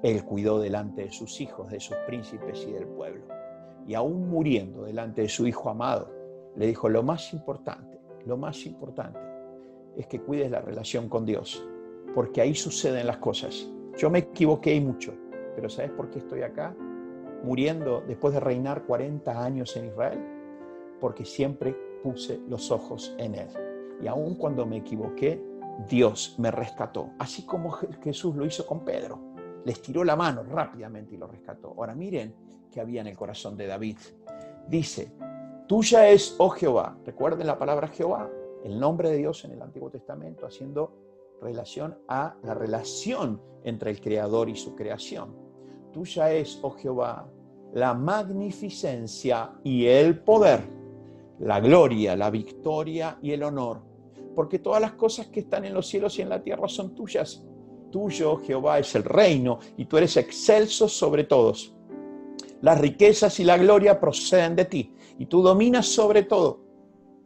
él cuidó delante de sus hijos, de sus príncipes y del pueblo. Y aún muriendo delante de su hijo amado, le dijo, lo más importante es que cuides la relación con Dios, porque ahí suceden las cosas. Yo me equivoqué y mucho, pero ¿sabes por qué estoy acá? Muriendo después de reinar 40 años en Israel, porque siempre puse los ojos en Él. Y aun cuando me equivoqué, Dios me rescató. Así como Jesús lo hizo con Pedro. Le estiró la mano rápidamente y lo rescató. Ahora miren qué había en el corazón de David. Dice, tuya es, oh Jehová. Recuerden la palabra Jehová, el nombre de Dios en el Antiguo Testamento, haciendo relación a la relación entre el Creador y su creación. Tuya es, oh Jehová, la magnificencia y el poder, la gloria, la victoria y el honor, porque todas las cosas que están en los cielos y en la tierra son tuyas. Tuyo, Jehová, es el reino y tú eres excelso sobre todos. Las riquezas y la gloria proceden de ti y tú dominas sobre todo.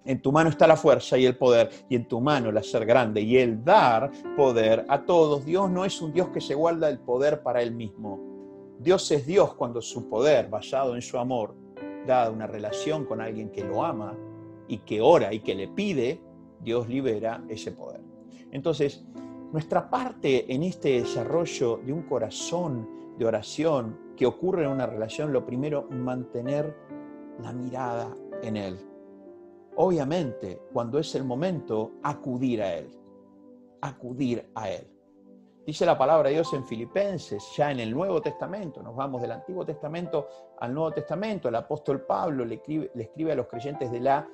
En tu mano está la fuerza y el poder, y en tu mano el hacer grande y el dar poder a todos. Dios no es un Dios que se guarda el poder para Él mismo. Dios es Dios cuando su poder, basado en su amor, dada una relación con alguien que lo ama y que ora y que le pide, Dios libera ese poder. Entonces, nuestra parte en este desarrollo de un corazón de oración que ocurre en una relación, lo primero, mantener la mirada en Él. Obviamente, cuando es el momento, acudir a Él. Acudir a Él. Dice la palabra de Dios en Filipenses, ya en el Nuevo Testamento, nos vamos del Antiguo Testamento al Nuevo Testamento, el apóstol Pablo le escribe a los creyentes de la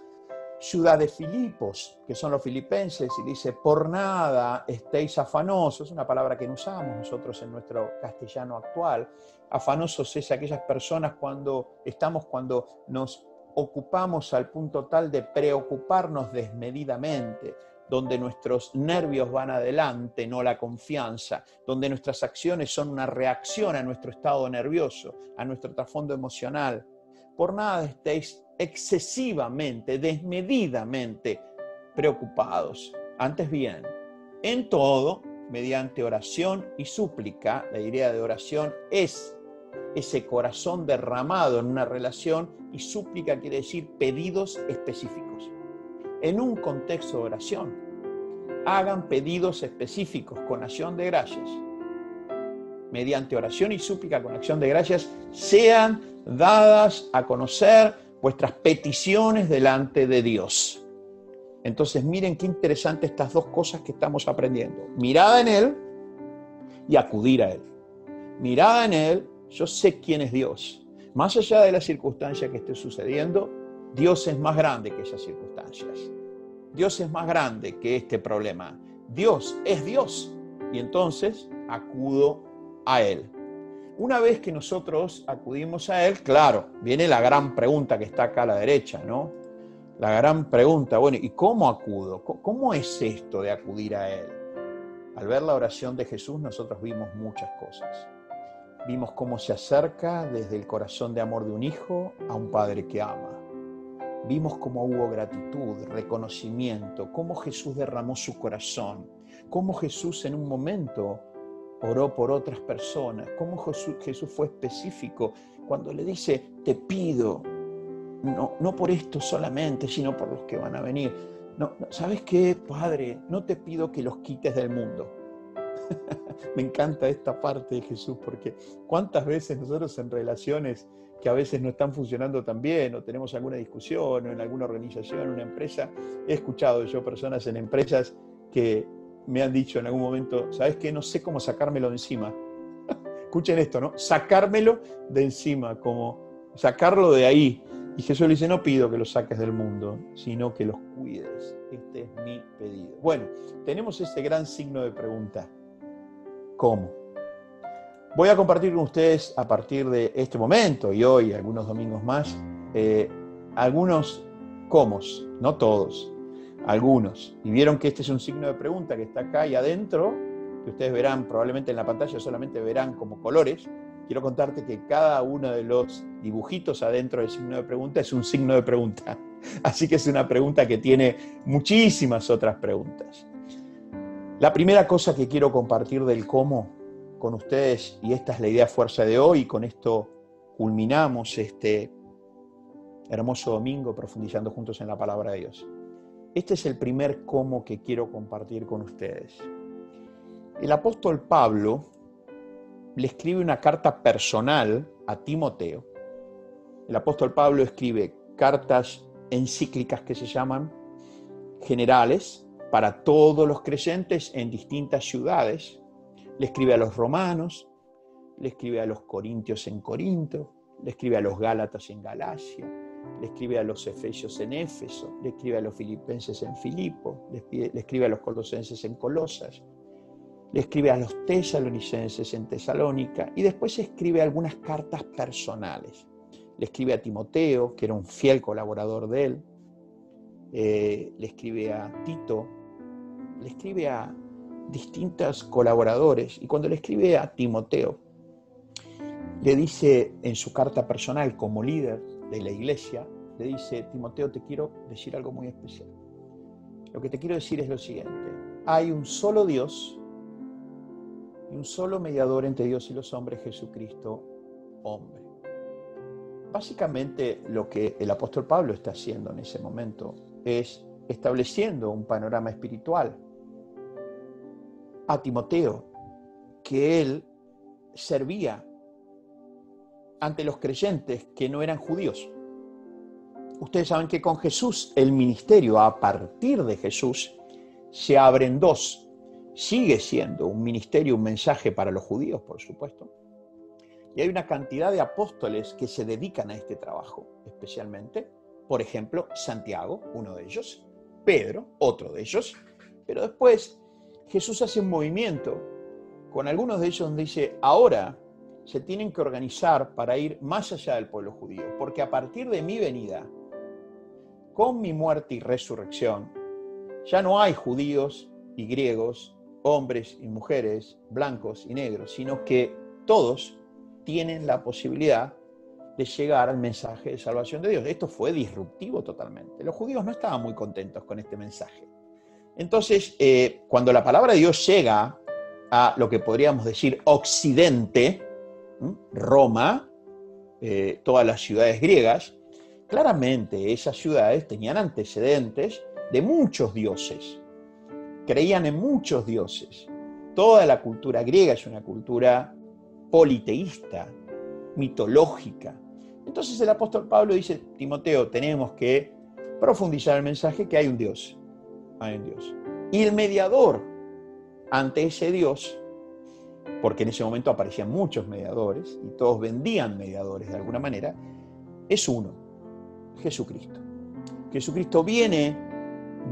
ciudad de Filipos, que son los filipenses, y dice, por nada estéis afanosos, es una palabra que no usamos nosotros en nuestro castellano actual. Afanosos es aquellas personas cuando nos ocupamos al punto tal de preocuparnos desmedidamente, donde nuestros nervios van adelante, no la confianza, donde nuestras acciones son una reacción a nuestro estado nervioso, a nuestro trasfondo emocional. Por nada estéis excesivamente, desmedidamente preocupados. Antes bien, en todo, mediante oración y súplica, la idea de oración es ese corazón derramado en una relación, y súplica quiere decir pedidos específicos. En un contexto de oración, hagan pedidos específicos con acción de gracias. Mediante oración y súplica con acción de gracias, sean dadas a conocer vuestras peticiones delante de Dios. Entonces, miren qué interesante estas dos cosas que estamos aprendiendo. Mirada en Él y acudir a Él. Mirada en Él, yo sé quién es Dios. Más allá de la circunstancia que esté sucediendo, Dios es más grande que esas circunstancias. Dios es más grande que este problema. Dios es Dios. Y entonces acudo a Él. Una vez que nosotros acudimos a Él, claro, viene la gran pregunta que está acá a la derecha, ¿no? La gran pregunta, bueno, ¿y cómo acudo? ¿Cómo es esto de acudir a Él? Al ver la oración de Jesús, nosotros vimos muchas cosas. Vimos cómo se acerca desde el corazón de amor de un hijo a un padre que ama. Vimos cómo hubo gratitud, reconocimiento, cómo Jesús derramó su corazón, cómo Jesús en un momento oró por otras personas, cómo Jesús fue específico cuando le dice, te pido, no por esto solamente, sino por los que van a venir. No, ¿sabes qué, Padre? No te pido que los quites del mundo. Me encanta esta parte de Jesús, porque cuántas veces nosotros en relaciones que a veces no están funcionando tan bien, o tenemos alguna discusión, o en alguna organización, en una empresa, he escuchado yo personas en empresas que me han dicho en algún momento, ¿sabes qué? No sé cómo sacármelo de encima. Escuchen esto, ¿no? Sacármelo de encima, como sacarlo de ahí. Y Jesús le dice, no pido que los saques del mundo, sino que los cuides. Este es mi pedido. Bueno, tenemos ese gran signo de pregunta. ¿Cómo? Voy a compartir con ustedes a partir de este momento y hoy, algunos domingos más, algunos cómo, no todos, algunos. Y vieron que este es un signo de pregunta que está acá y adentro, que ustedes verán probablemente en la pantalla, solamente verán como colores. Quiero contarte que cada uno de los dibujitos adentro del signo de pregunta es un signo de pregunta. Así que es una pregunta que tiene muchísimas otras preguntas. La primera cosa que quiero compartir del cómo con ustedes, y esta es la idea fuerza de hoy, y con esto culminamos este hermoso domingo profundizando juntos en la palabra de Dios. Este es el primer cómo que quiero compartir con ustedes. El apóstol Pablo le escribe una carta personal a Timoteo. El apóstol Pablo escribe cartas encíclicas que se llaman generales para todos los creyentes en distintas ciudades. Le escribe a los romanos, le escribe a los corintios en Corinto, le escribe a los gálatas en Galacia, le escribe a los efesios en Éfeso, le escribe a los filipenses en Filipo, le escribe a los colosenses en Colosas, le escribe a los tesalonicenses en Tesalónica y después escribe algunas cartas personales. Le escribe a Timoteo, que era un fiel colaborador de él, le escribe a Tito, le escribe a distintos colaboradores, y cuando le escribe a Timoteo, le dice en su carta personal como líder de la iglesia, le dice, Timoteo, te quiero decir algo muy especial. Lo que te quiero decir es lo siguiente, hay un solo Dios y un solo mediador entre Dios y los hombres, Jesucristo, hombre. Básicamente lo que el apóstol Pablo está haciendo en ese momento es estableciendo un panorama espiritual a Timoteo, que él servía ante los creyentes que no eran judíos. Ustedes saben que con Jesús, el ministerio a partir de Jesús se abren dos. Sigue siendo un ministerio, un mensaje para los judíos, por supuesto. Y hay una cantidad de apóstoles que se dedican a este trabajo, especialmente, por ejemplo, Santiago, uno de ellos, Pedro, otro de ellos, pero después Jesús hace un movimiento con algunos de ellos donde dice, ahora se tienen que organizar para ir más allá del pueblo judío, porque a partir de mi venida, con mi muerte y resurrección, ya no hay judíos y griegos, hombres y mujeres, blancos y negros, sino que todos tienen la posibilidad de llegar al mensaje de salvación de Dios. Esto fue disruptivo totalmente. Los judíos no estaban muy contentos con este mensaje. Entonces, cuando la palabra de Dios llega a lo que podríamos decir Occidente, Roma, todas las ciudades griegas, claramente esas ciudades tenían antecedentes de muchos dioses, creían en muchos dioses. Toda la cultura griega es una cultura politeísta, mitológica. Entonces el apóstol Pablo dice, Timoteo, tenemos que profundizar el mensaje que hay un Dios. Hay un Dios. Y el mediador ante ese Dios, porque en ese momento aparecían muchos mediadores y todos vendían mediadores de alguna manera, es uno, Jesucristo. Jesucristo viene,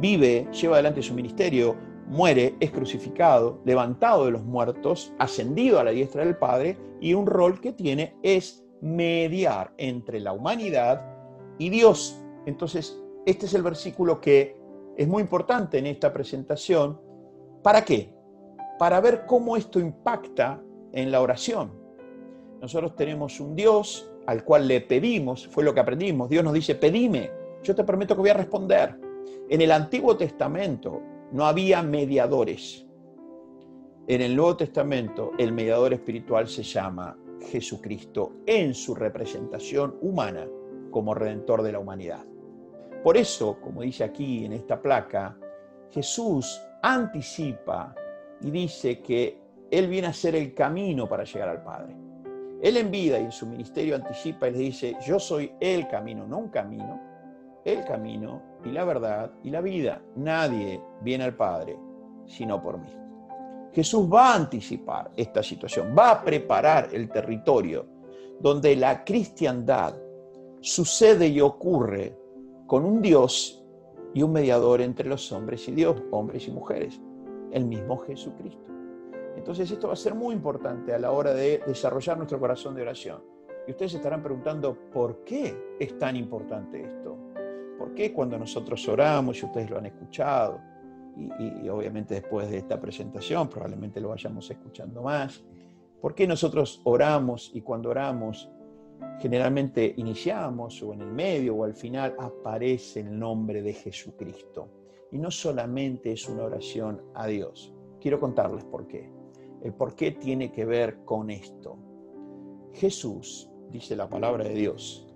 vive, lleva adelante su ministerio, muere, es crucificado, levantado de los muertos, ascendido a la diestra del Padre, y un rol que tiene es mediar entre la humanidad y Dios. Entonces, este es el versículo que es muy importante en esta presentación. ¿Para qué? Para ver cómo esto impacta en la oración. Nosotros tenemos un Dios al cual le pedimos, fue lo que aprendimos. Dios nos dice, pedime, yo te prometo que voy a responder. En el Antiguo Testamento no había mediadores. En el Nuevo Testamento el mediador espiritual se llama Jesucristo en su representación humana como redentor de la humanidad. Por eso, como dice aquí en esta placa, Jesús anticipa y dice que Él viene a ser el camino para llegar al Padre. Él en vida y en su ministerio anticipa y les dice, yo soy el camino, no un camino, el camino y la verdad y la vida. Nadie viene al Padre sino por mí. Jesús va a anticipar esta situación, va a preparar el territorio donde la cristiandad sucede y ocurre con un Dios y un mediador entre los hombres y Dios, hombres y mujeres, el mismo Jesucristo. Entonces esto va a ser muy importante a la hora de desarrollar nuestro corazón de oración. Y ustedes se estarán preguntando, ¿por qué es tan importante esto? ¿Por qué cuando nosotros oramos, y ustedes lo han escuchado, y obviamente después de esta presentación probablemente lo vayamos escuchando más, ¿por qué nosotros oramos y cuando oramos generalmente iniciamos o en el medio o al final aparece el nombre de Jesucristo? Y no solamente es una oración a Dios. Quiero contarles por qué. El por qué tiene que ver con esto. Jesús, dice la palabra de Dios,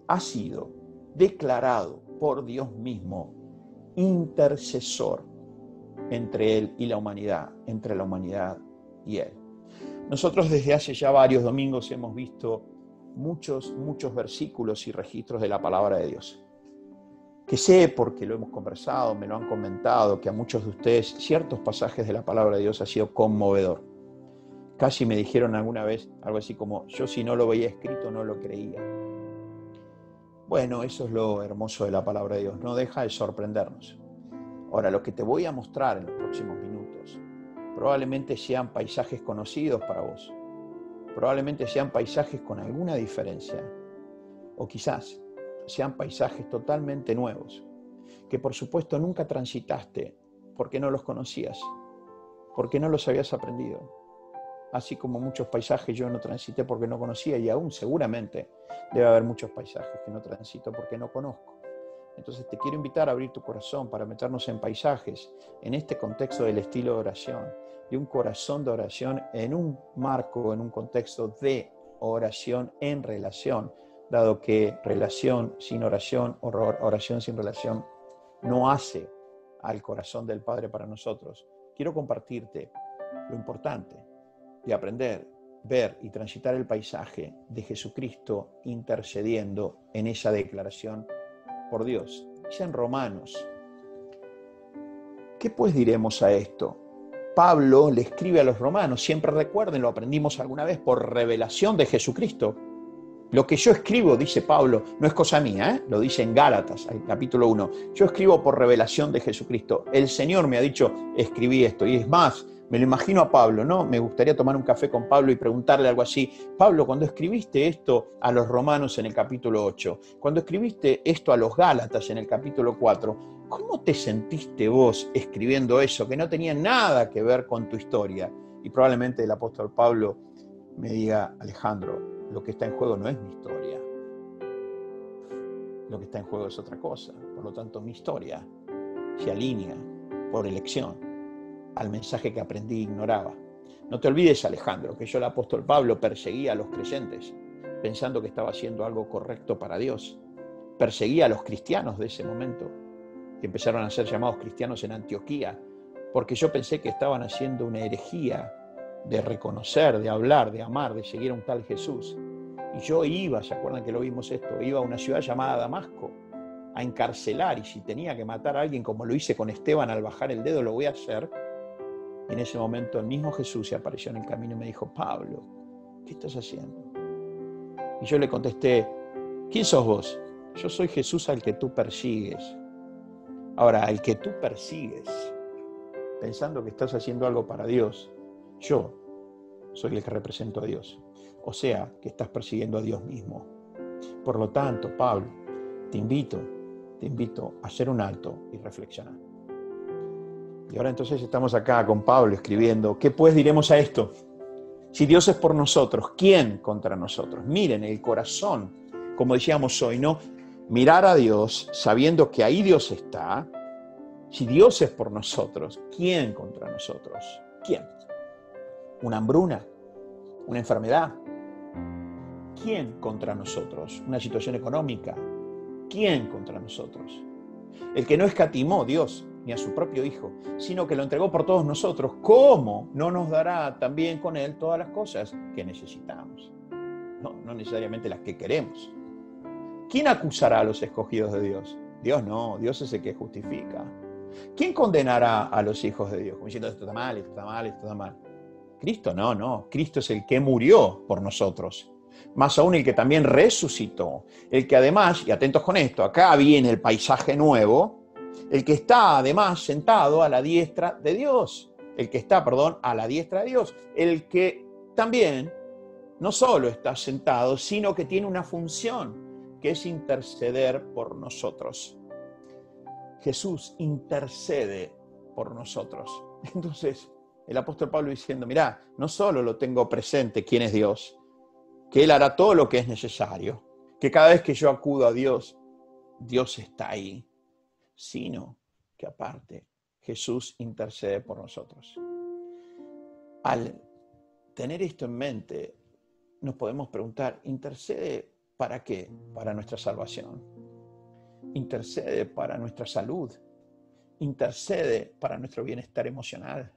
ha sido declarado por Dios mismo intercesor entre Él y la humanidad, entre la humanidad y Él. Nosotros desde hace ya varios domingos hemos visto muchos versículos y registros de la palabra de Dios. Que sé, porque lo hemos conversado, me lo han comentado, que a muchos de ustedes ciertos pasajes de la palabra de Dios ha sido conmovedor. Casi me dijeron alguna vez algo así como, yo si no lo veía escrito no lo creía. Bueno, eso es lo hermoso de la palabra de Dios, no deja de sorprendernos. Ahora, lo que te voy a mostrar en los próximos minutos, probablemente sean paisajes conocidos para vos, probablemente sean paisajes con alguna diferencia, o quizás sean paisajes totalmente nuevos, que por supuesto nunca transitaste porque no los conocías, porque no los habías aprendido. Así como muchos paisajes yo no transité porque no conocía, y aún seguramente debe haber muchos paisajes que no transito porque no conozco. Entonces te quiero invitar a abrir tu corazón para meternos en paisajes, en este contexto del estilo de oración, de un corazón de oración en un marco, en un contexto de oración en relación, dado que relación sin oración o oración sin relación no hace al corazón del Padre para nosotros. Quiero compartirte lo importante de aprender, ver y transitar el paisaje de Jesucristo intercediendo en esa declaración por Dios. Dice en Romanos, ¿qué pues diremos a esto? Pablo le escribe a los romanos, siempre recuerden, lo aprendimos alguna vez, por revelación de Jesucristo. Lo que yo escribo, dice Pablo, no es cosa mía, lo dice en Gálatas, el capítulo 1. Yo escribo por revelación de Jesucristo. El Señor me ha dicho, escribí esto. Y es más, me lo imagino a Pablo, ¿no? Me gustaría tomar un café con Pablo y preguntarle algo así. Pablo, cuando escribiste esto a los romanos en el capítulo 8, cuando escribiste esto a los Gálatas en el capítulo 4, ¿cómo te sentiste vos escribiendo eso que no tenía nada que ver con tu historia? Y probablemente el apóstol Pablo me diga, Alejandro, lo que está en juego no es mi historia. Lo que está en juego es otra cosa. Por lo tanto, mi historia se alinea por elección al mensaje que aprendí e ignoraba. No te olvides, Alejandro, que yo, el apóstol Pablo, perseguía a los creyentes pensando que estaba haciendo algo correcto para Dios. Perseguía a los cristianos de ese momento, que empezaron a ser llamados cristianos en Antioquía, porque yo pensé que estaban haciendo una herejía de reconocer, de hablar, de amar, de seguir a un tal Jesús. Y yo iba, ¿se acuerdan que lo vimos esto? Iba a una ciudad llamada Damasco a encarcelar, y si tenía que matar a alguien como lo hice con Esteban al bajar el dedo, lo voy a hacer. Y en ese momento el mismo Jesús se apareció en el camino y me dijo: Pablo, ¿qué estás haciendo? Y yo le contesté: ¿quién sos vos? Yo soy Jesús al que tú persigues. Ahora, al que tú persigues, pensando que estás haciendo algo para Dios, yo soy el que represento a Dios. O sea, que estás persiguiendo a Dios mismo. Por lo tanto, Pablo, te invito a hacer un alto y reflexionar. Y ahora entonces estamos acá con Pablo escribiendo: ¿qué pues diremos a esto? Si Dios es por nosotros, ¿quién contra nosotros? Miren, el corazón, como decíamos hoy, ¿no? Mirar a Dios sabiendo que ahí Dios está. Si Dios es por nosotros, ¿quién contra nosotros? ¿Quién? ¿Una hambruna? ¿Una enfermedad? ¿Quién contra nosotros? ¿Una situación económica? ¿Quién contra nosotros? El que no escatimó, Dios, ni a su propio Hijo, sino que lo entregó por todos nosotros, ¿cómo no nos dará también con Él todas las cosas que necesitamos? No necesariamente las que queremos. ¿Quién acusará a los escogidos de Dios? Dios no, Dios es el que justifica. ¿Quién condenará a los hijos de Dios? Como diciendo: esto está mal, esto está mal, esto está mal. Cristo no. Cristo es el que murió por nosotros. Más aún el que también resucitó. El que además, y atentos con esto, acá viene el paisaje nuevo, el que está además sentado a la diestra de Dios. A la diestra de Dios. El que también no solo está sentado, sino que tiene una función, que es interceder por nosotros. Jesús intercede por nosotros. Entonces, el apóstol Pablo diciendo: mirá, no solo lo tengo presente quién es Dios, que Él hará todo lo que es necesario, que cada vez que yo acudo a Dios, Dios está ahí, sino que aparte Jesús intercede por nosotros. Al tener esto en mente, nos podemos preguntar: ¿intercede para qué? Para nuestra salvación. Intercede para nuestra salud. Intercede para nuestro bienestar emocional.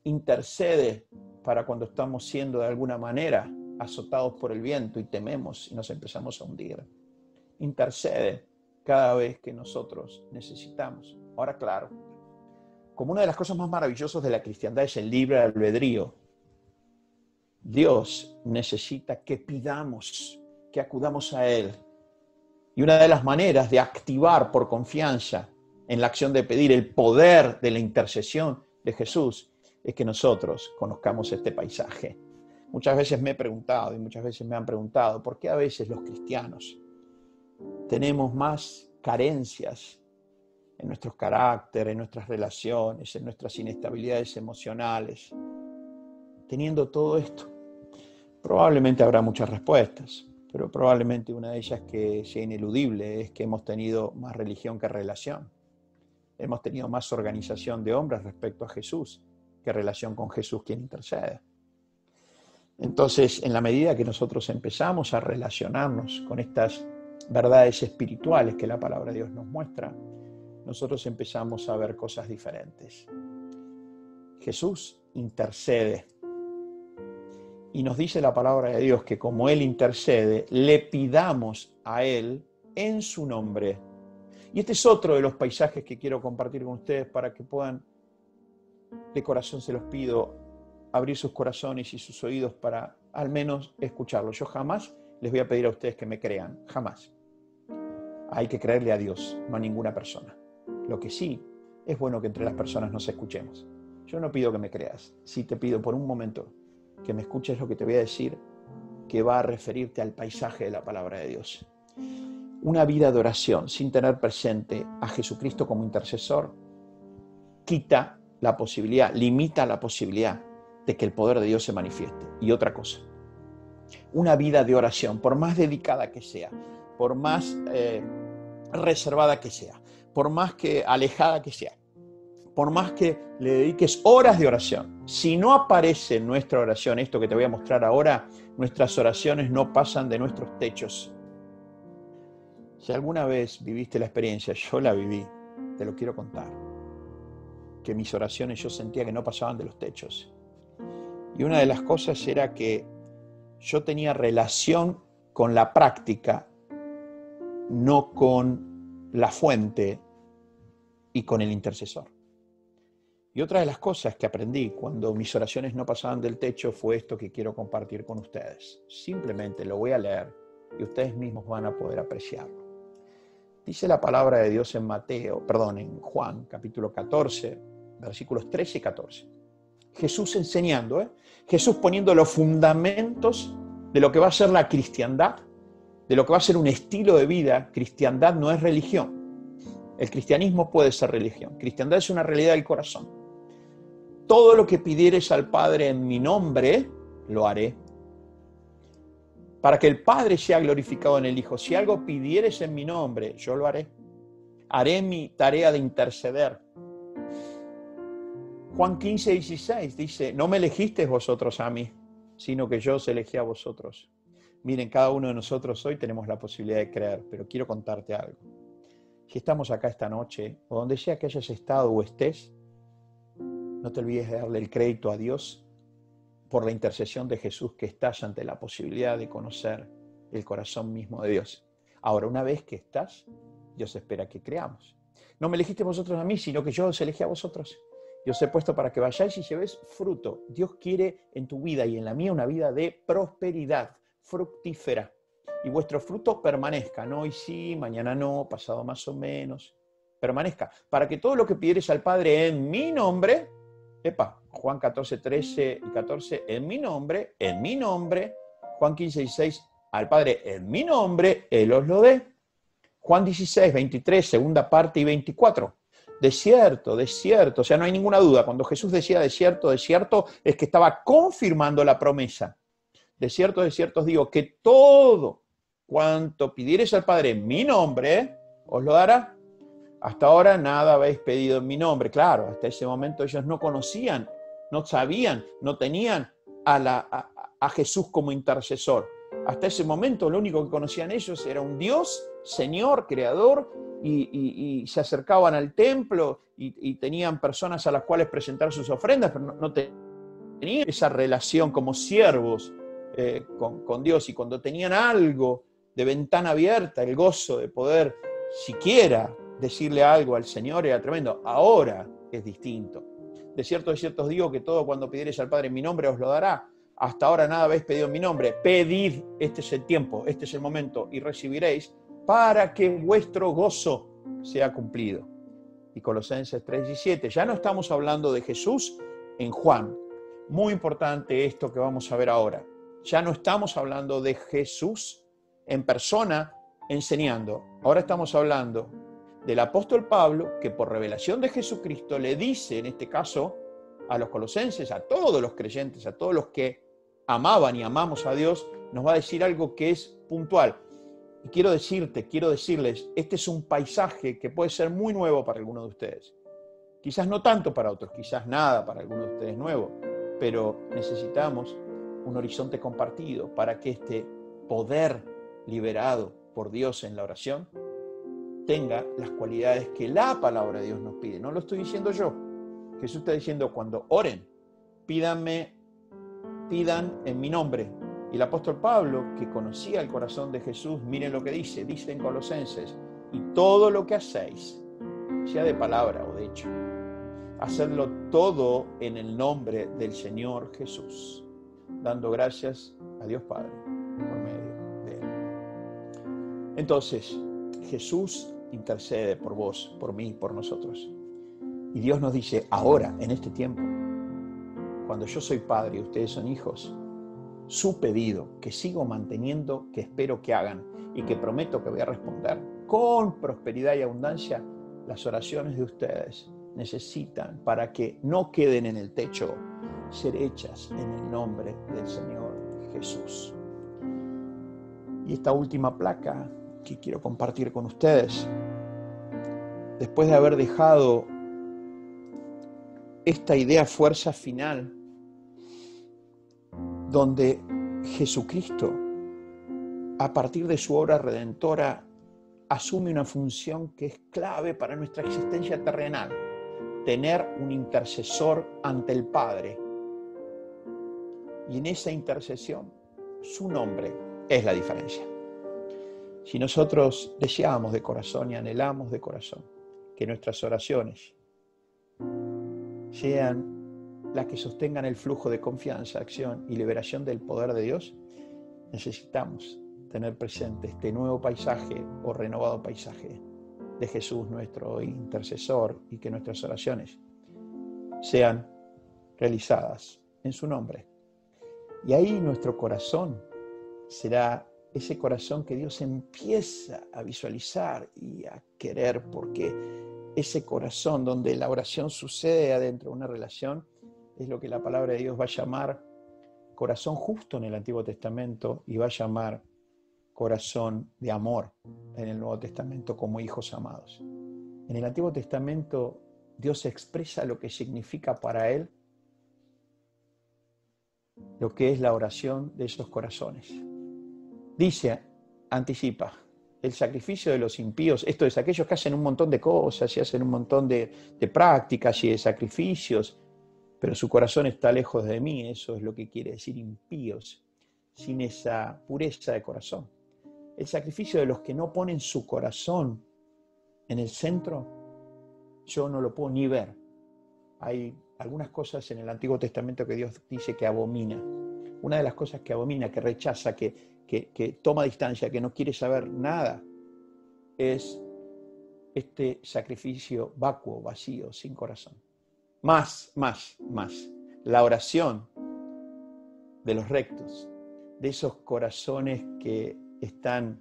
Intercede para cuando estamos siendo de alguna manera azotados por el viento y tememos y nos empezamos a hundir. Intercede cada vez que nosotros necesitamos. Ahora, claro, como una de las cosas más maravillosas de la cristiandad es el libre albedrío, Dios necesita que pidamos, que acudamos a Él. Y una de las maneras de activar por confianza en la acción de pedir el poder de la intercesión de Jesús es que nosotros conozcamos este paisaje. Muchas veces me he preguntado y muchas veces me han preguntado: ¿por qué a veces los cristianos tenemos más carencias en nuestros caracteres, en nuestras relaciones, en nuestras inestabilidades emocionales? Teniendo todo esto, probablemente habrá muchas respuestas, pero probablemente una de ellas que sea ineludible es que hemos tenido más religión que relación. Hemos tenido más organización de hombres respecto a Jesús que relación con Jesús quien intercede. Entonces, en la medida que nosotros empezamos a relacionarnos con estas verdades espirituales que la palabra de Dios nos muestra, nosotros empezamos a ver cosas diferentes. Jesús intercede. Y nos dice la palabra de Dios que como Él intercede, le pidamos a Él en su nombre. Y este es otro de los paisajes que quiero compartir con ustedes para que puedan, de corazón se los pido, abrir sus corazones y sus oídos para al menos escucharlo. Yo jamás les voy a pedir a ustedes que me crean, jamás. Hay que creerle a Dios, no a ninguna persona. Lo que sí, es bueno que entre las personas nos escuchemos. Yo no pido que me creas, sí te pido por un momento que me escuches lo que te voy a decir, que va a referirte al paisaje de la palabra de Dios. Una vida de oración sin tener presente a Jesucristo como intercesor quita la posibilidad, limita la posibilidad de que el poder de Dios se manifieste. Y otra cosa, una vida de oración, por más dedicada que sea, por más reservada que sea, por más que alejada que sea, por más que le dediques horas de oración, si no aparece en nuestra oración esto que te voy a mostrar ahora, nuestras oraciones no pasan de nuestros techos. Si alguna vez viviste la experiencia, yo la viví, te lo quiero contar, que mis oraciones yo sentía que no pasaban de los techos. Y una de las cosas era que yo tenía relación con la práctica, no con la fuente y con el intercesor. Y otra de las cosas que aprendí cuando mis oraciones no pasaban del techo fue esto que quiero compartir con ustedes. Simplemente lo voy a leer y ustedes mismos van a poder apreciarlo. Dice la palabra de Dios en en Juan, capítulo 14, versículos 13 y 14. Jesús enseñando, Jesús poniendo los fundamentos de lo que va a ser la cristiandad, de lo que va a ser un estilo de vida. Cristiandad no es religión. El cristianismo puede ser religión. Cristiandad es una realidad del corazón. Todo lo que pidieres al Padre en mi nombre, lo haré. Para que el Padre sea glorificado en el Hijo. Si algo pidieres en mi nombre, yo lo haré. Haré mi tarea de interceder. Juan 15, 16 dice, no me elegisteis vosotros a mí, sino que yo os elegí a vosotros. Miren, cada uno de nosotros hoy tenemos la posibilidad de creer, pero quiero contarte algo. Si estamos acá esta noche, o donde sea que hayas estado o estés, no te olvides de darle el crédito a Dios por la intercesión de Jesús, que estás ante la posibilidad de conocer el corazón mismo de Dios. Ahora, una vez que estás, Dios espera que creamos. No me elegiste vosotros a mí, sino que yo os elegí a vosotros. Yo os he puesto para que vayáis y llevéis fruto. Dios quiere en tu vida y en la mía una vida de prosperidad, fructífera. Y vuestro fruto permanezca, no hoy sí, mañana no, pasado más o menos. Permanezca, para que todo lo que pidieres al Padre en mi nombre, Juan 14, 13 y 14, en mi nombre, Juan 15, 16, al Padre en mi nombre, Él os lo dé. Juan 16, 23, segunda parte y 24. De cierto, o sea, no hay ninguna duda. Cuando Jesús decía de cierto, es que estaba confirmando la promesa. De cierto os digo que todo cuanto pidieres al Padre en mi nombre, os lo dará. Hasta ahora nada habéis pedido en mi nombre. Claro, hasta ese momento ellos no conocían, no sabían, no tenían a Jesús como intercesor. Hasta ese momento lo único que conocían ellos era un Dios, Señor, Creador, y se acercaban al templo y tenían personas a las cuales presentar sus ofrendas, pero no tenían esa relación como siervos con Dios. Y cuando tenían algo de ventana abierta, el gozo de poder siquiera decirle algo al Señor era tremendo. Ahora es distinto. De cierto os digo que todo cuando pidiereis al Padre en mi nombre os lo dará. Hasta ahora nada habéis pedido en mi nombre. Pedid, este es el tiempo, este es el momento, y recibiréis para que vuestro gozo sea cumplido. Y Colosenses 3:17. Ya no estamos hablando de Jesús en Juan. Muy importante esto que vamos a ver ahora. Ya no estamos hablando de Jesús en persona enseñando. Ahora estamos hablando del apóstol Pablo, que por revelación de Jesucristo le dice, en este caso, a los colosenses, a todos los creyentes, a todos los que amaban y amamos a Dios, nos va a decir algo que es puntual. Y quiero decirles, este es un paisaje que puede ser muy nuevo para algunos de ustedes. Quizás no tanto para otros, quizás nada para algunos de ustedes nuevo, pero necesitamos un horizonte compartido para que este poder liberado por Dios en la oración tenga las cualidades que la palabra de Dios nos pide. No lo estoy diciendo yo. Jesús está diciendo, cuando oren, pidan en mi nombre. Y el apóstol Pablo, que conocía el corazón de Jesús, miren lo que dice en Colosenses, y todo lo que hacéis, sea de palabra o de hecho, hacedlo todo en el nombre del Señor Jesús, dando gracias a Dios Padre por medio de Él. Entonces, Jesús intercede por vos, por mí, por nosotros. Y Dios nos dice, ahora, en este tiempo, cuando yo soy padre y ustedes son hijos, su pedido, que sigo manteniendo, que espero que hagan y que prometo que voy a responder con prosperidad y abundancia, las oraciones de ustedes necesitan, para que no queden en el techo, ser hechas en el nombre del Señor Jesús. Y esta última placa que quiero compartir con ustedes, después de haber dejado esta idea fuerza final, donde Jesucristo, a partir de su obra redentora, asume una función que es clave para nuestra existencia terrenal: tener un intercesor ante el Padre. Y en esa intercesión, su nombre es la diferencia. Si nosotros deseamos de corazón y anhelamos de corazón que nuestras oraciones sean las que sostengan el flujo de confianza, acción y liberación del poder de Dios, necesitamos tener presente este nuevo paisaje o renovado paisaje de Jesús, nuestro intercesor, y que nuestras oraciones sean realizadas en su nombre. Y ahí nuestro corazón será ese corazón que Dios empieza a visualizar y a querer, porque ese corazón donde la oración sucede adentro de una relación es lo que la palabra de Dios va a llamar corazón justo en el Antiguo Testamento y va a llamar corazón de amor en el Nuevo Testamento como hijos amados. En el Antiguo Testamento Dios expresa lo que significa para Él lo que es la oración de esos corazones. Dice, anticipa, el sacrificio de los impíos, esto es, aquellos que hacen un montón de cosas y hacen un montón de prácticas y de sacrificios, pero su corazón está lejos de mí. Eso es lo que quiere decir impíos, sin esa pureza de corazón. El sacrificio de los que no ponen su corazón en el centro, yo no lo puedo ni ver. Hay algunas cosas en el Antiguo Testamento que Dios dice que abomina. Una de las cosas que abomina, que rechaza, que toma distancia, que no quiere saber nada, es este sacrificio vacuo, vacío, sin corazón. Más. La oración de los rectos, de esos corazones que están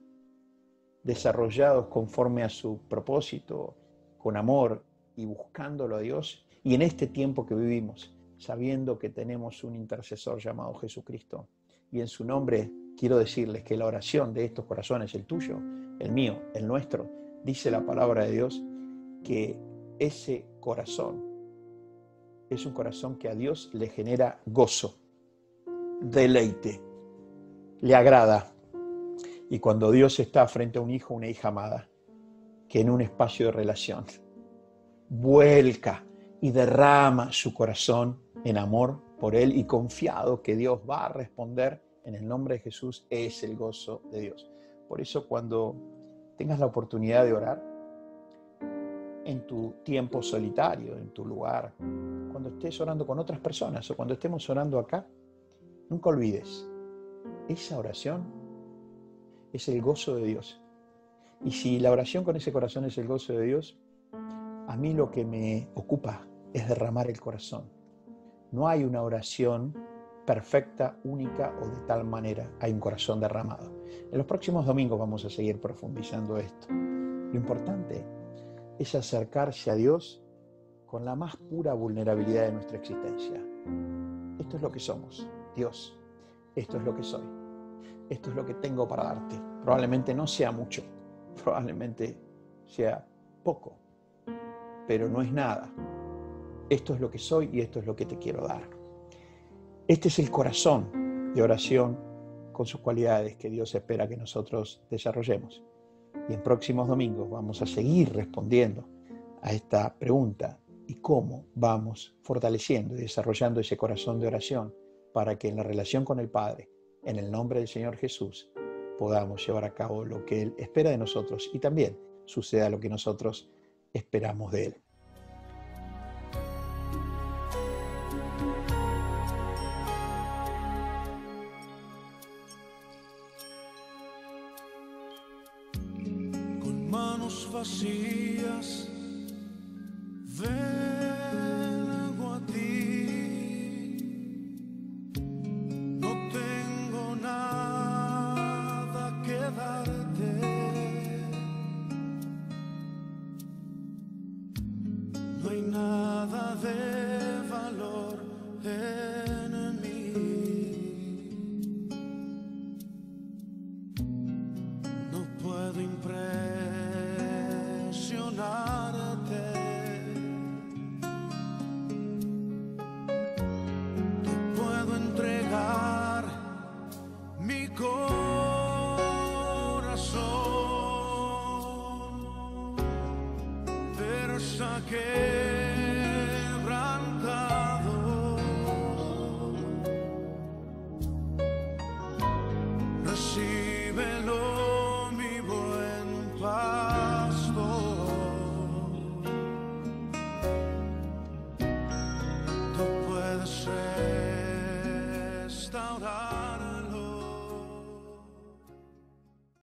desarrollados conforme a su propósito, con amor y buscándolo a Dios. Y en este tiempo que vivimos, sabiendo que tenemos un intercesor llamado Jesucristo, y en su nombre quiero decirles que la oración de estos corazones, el tuyo, el mío, el nuestro, dice la palabra de Dios que ese corazón es un corazón que a Dios le genera gozo, deleite, le agrada. Y cuando Dios está frente a un hijo o una hija amada, que en un espacio de relación vuelca y derrama su corazón en amor por Él y confiado que Dios va a responder en el nombre de Jesús, es el gozo de Dios. Por eso, cuando tengas la oportunidad de orar en tu tiempo solitario, en tu lugar, cuando estés orando con otras personas o cuando estemos orando acá, nunca olvides, esa oración es el gozo de Dios. Y si la oración con ese corazón es el gozo de Dios, a mí lo que me ocupa es derramar el corazón. No hay una oración perfecta, única o de tal manera. Hay un corazón derramado. En los próximos domingos vamos a seguir profundizando esto. Lo importante es acercarse a Dios con la más pura vulnerabilidad de nuestra existencia. Esto es lo que somos, Dios. Esto es lo que soy. Esto es lo que tengo para darte. Probablemente no sea mucho, probablemente sea poco, pero no es nada. Esto es lo que soy y esto es lo que te quiero dar. Este es el corazón de oración con sus cualidades que Dios espera que nosotros desarrollemos. Y en próximos domingos vamos a seguir respondiendo a esta pregunta y cómo vamos fortaleciendo y desarrollando ese corazón de oración para que en la relación con el Padre, en el nombre del Señor Jesús, podamos llevar a cabo lo que Él espera de nosotros y también suceda lo que nosotros esperamos de Él. Con manos vacías vengo a ti, no tengo nada que darte, no hay nada de valor en mí. impresionarte. Te puedo entregar mi corazón, pero saqué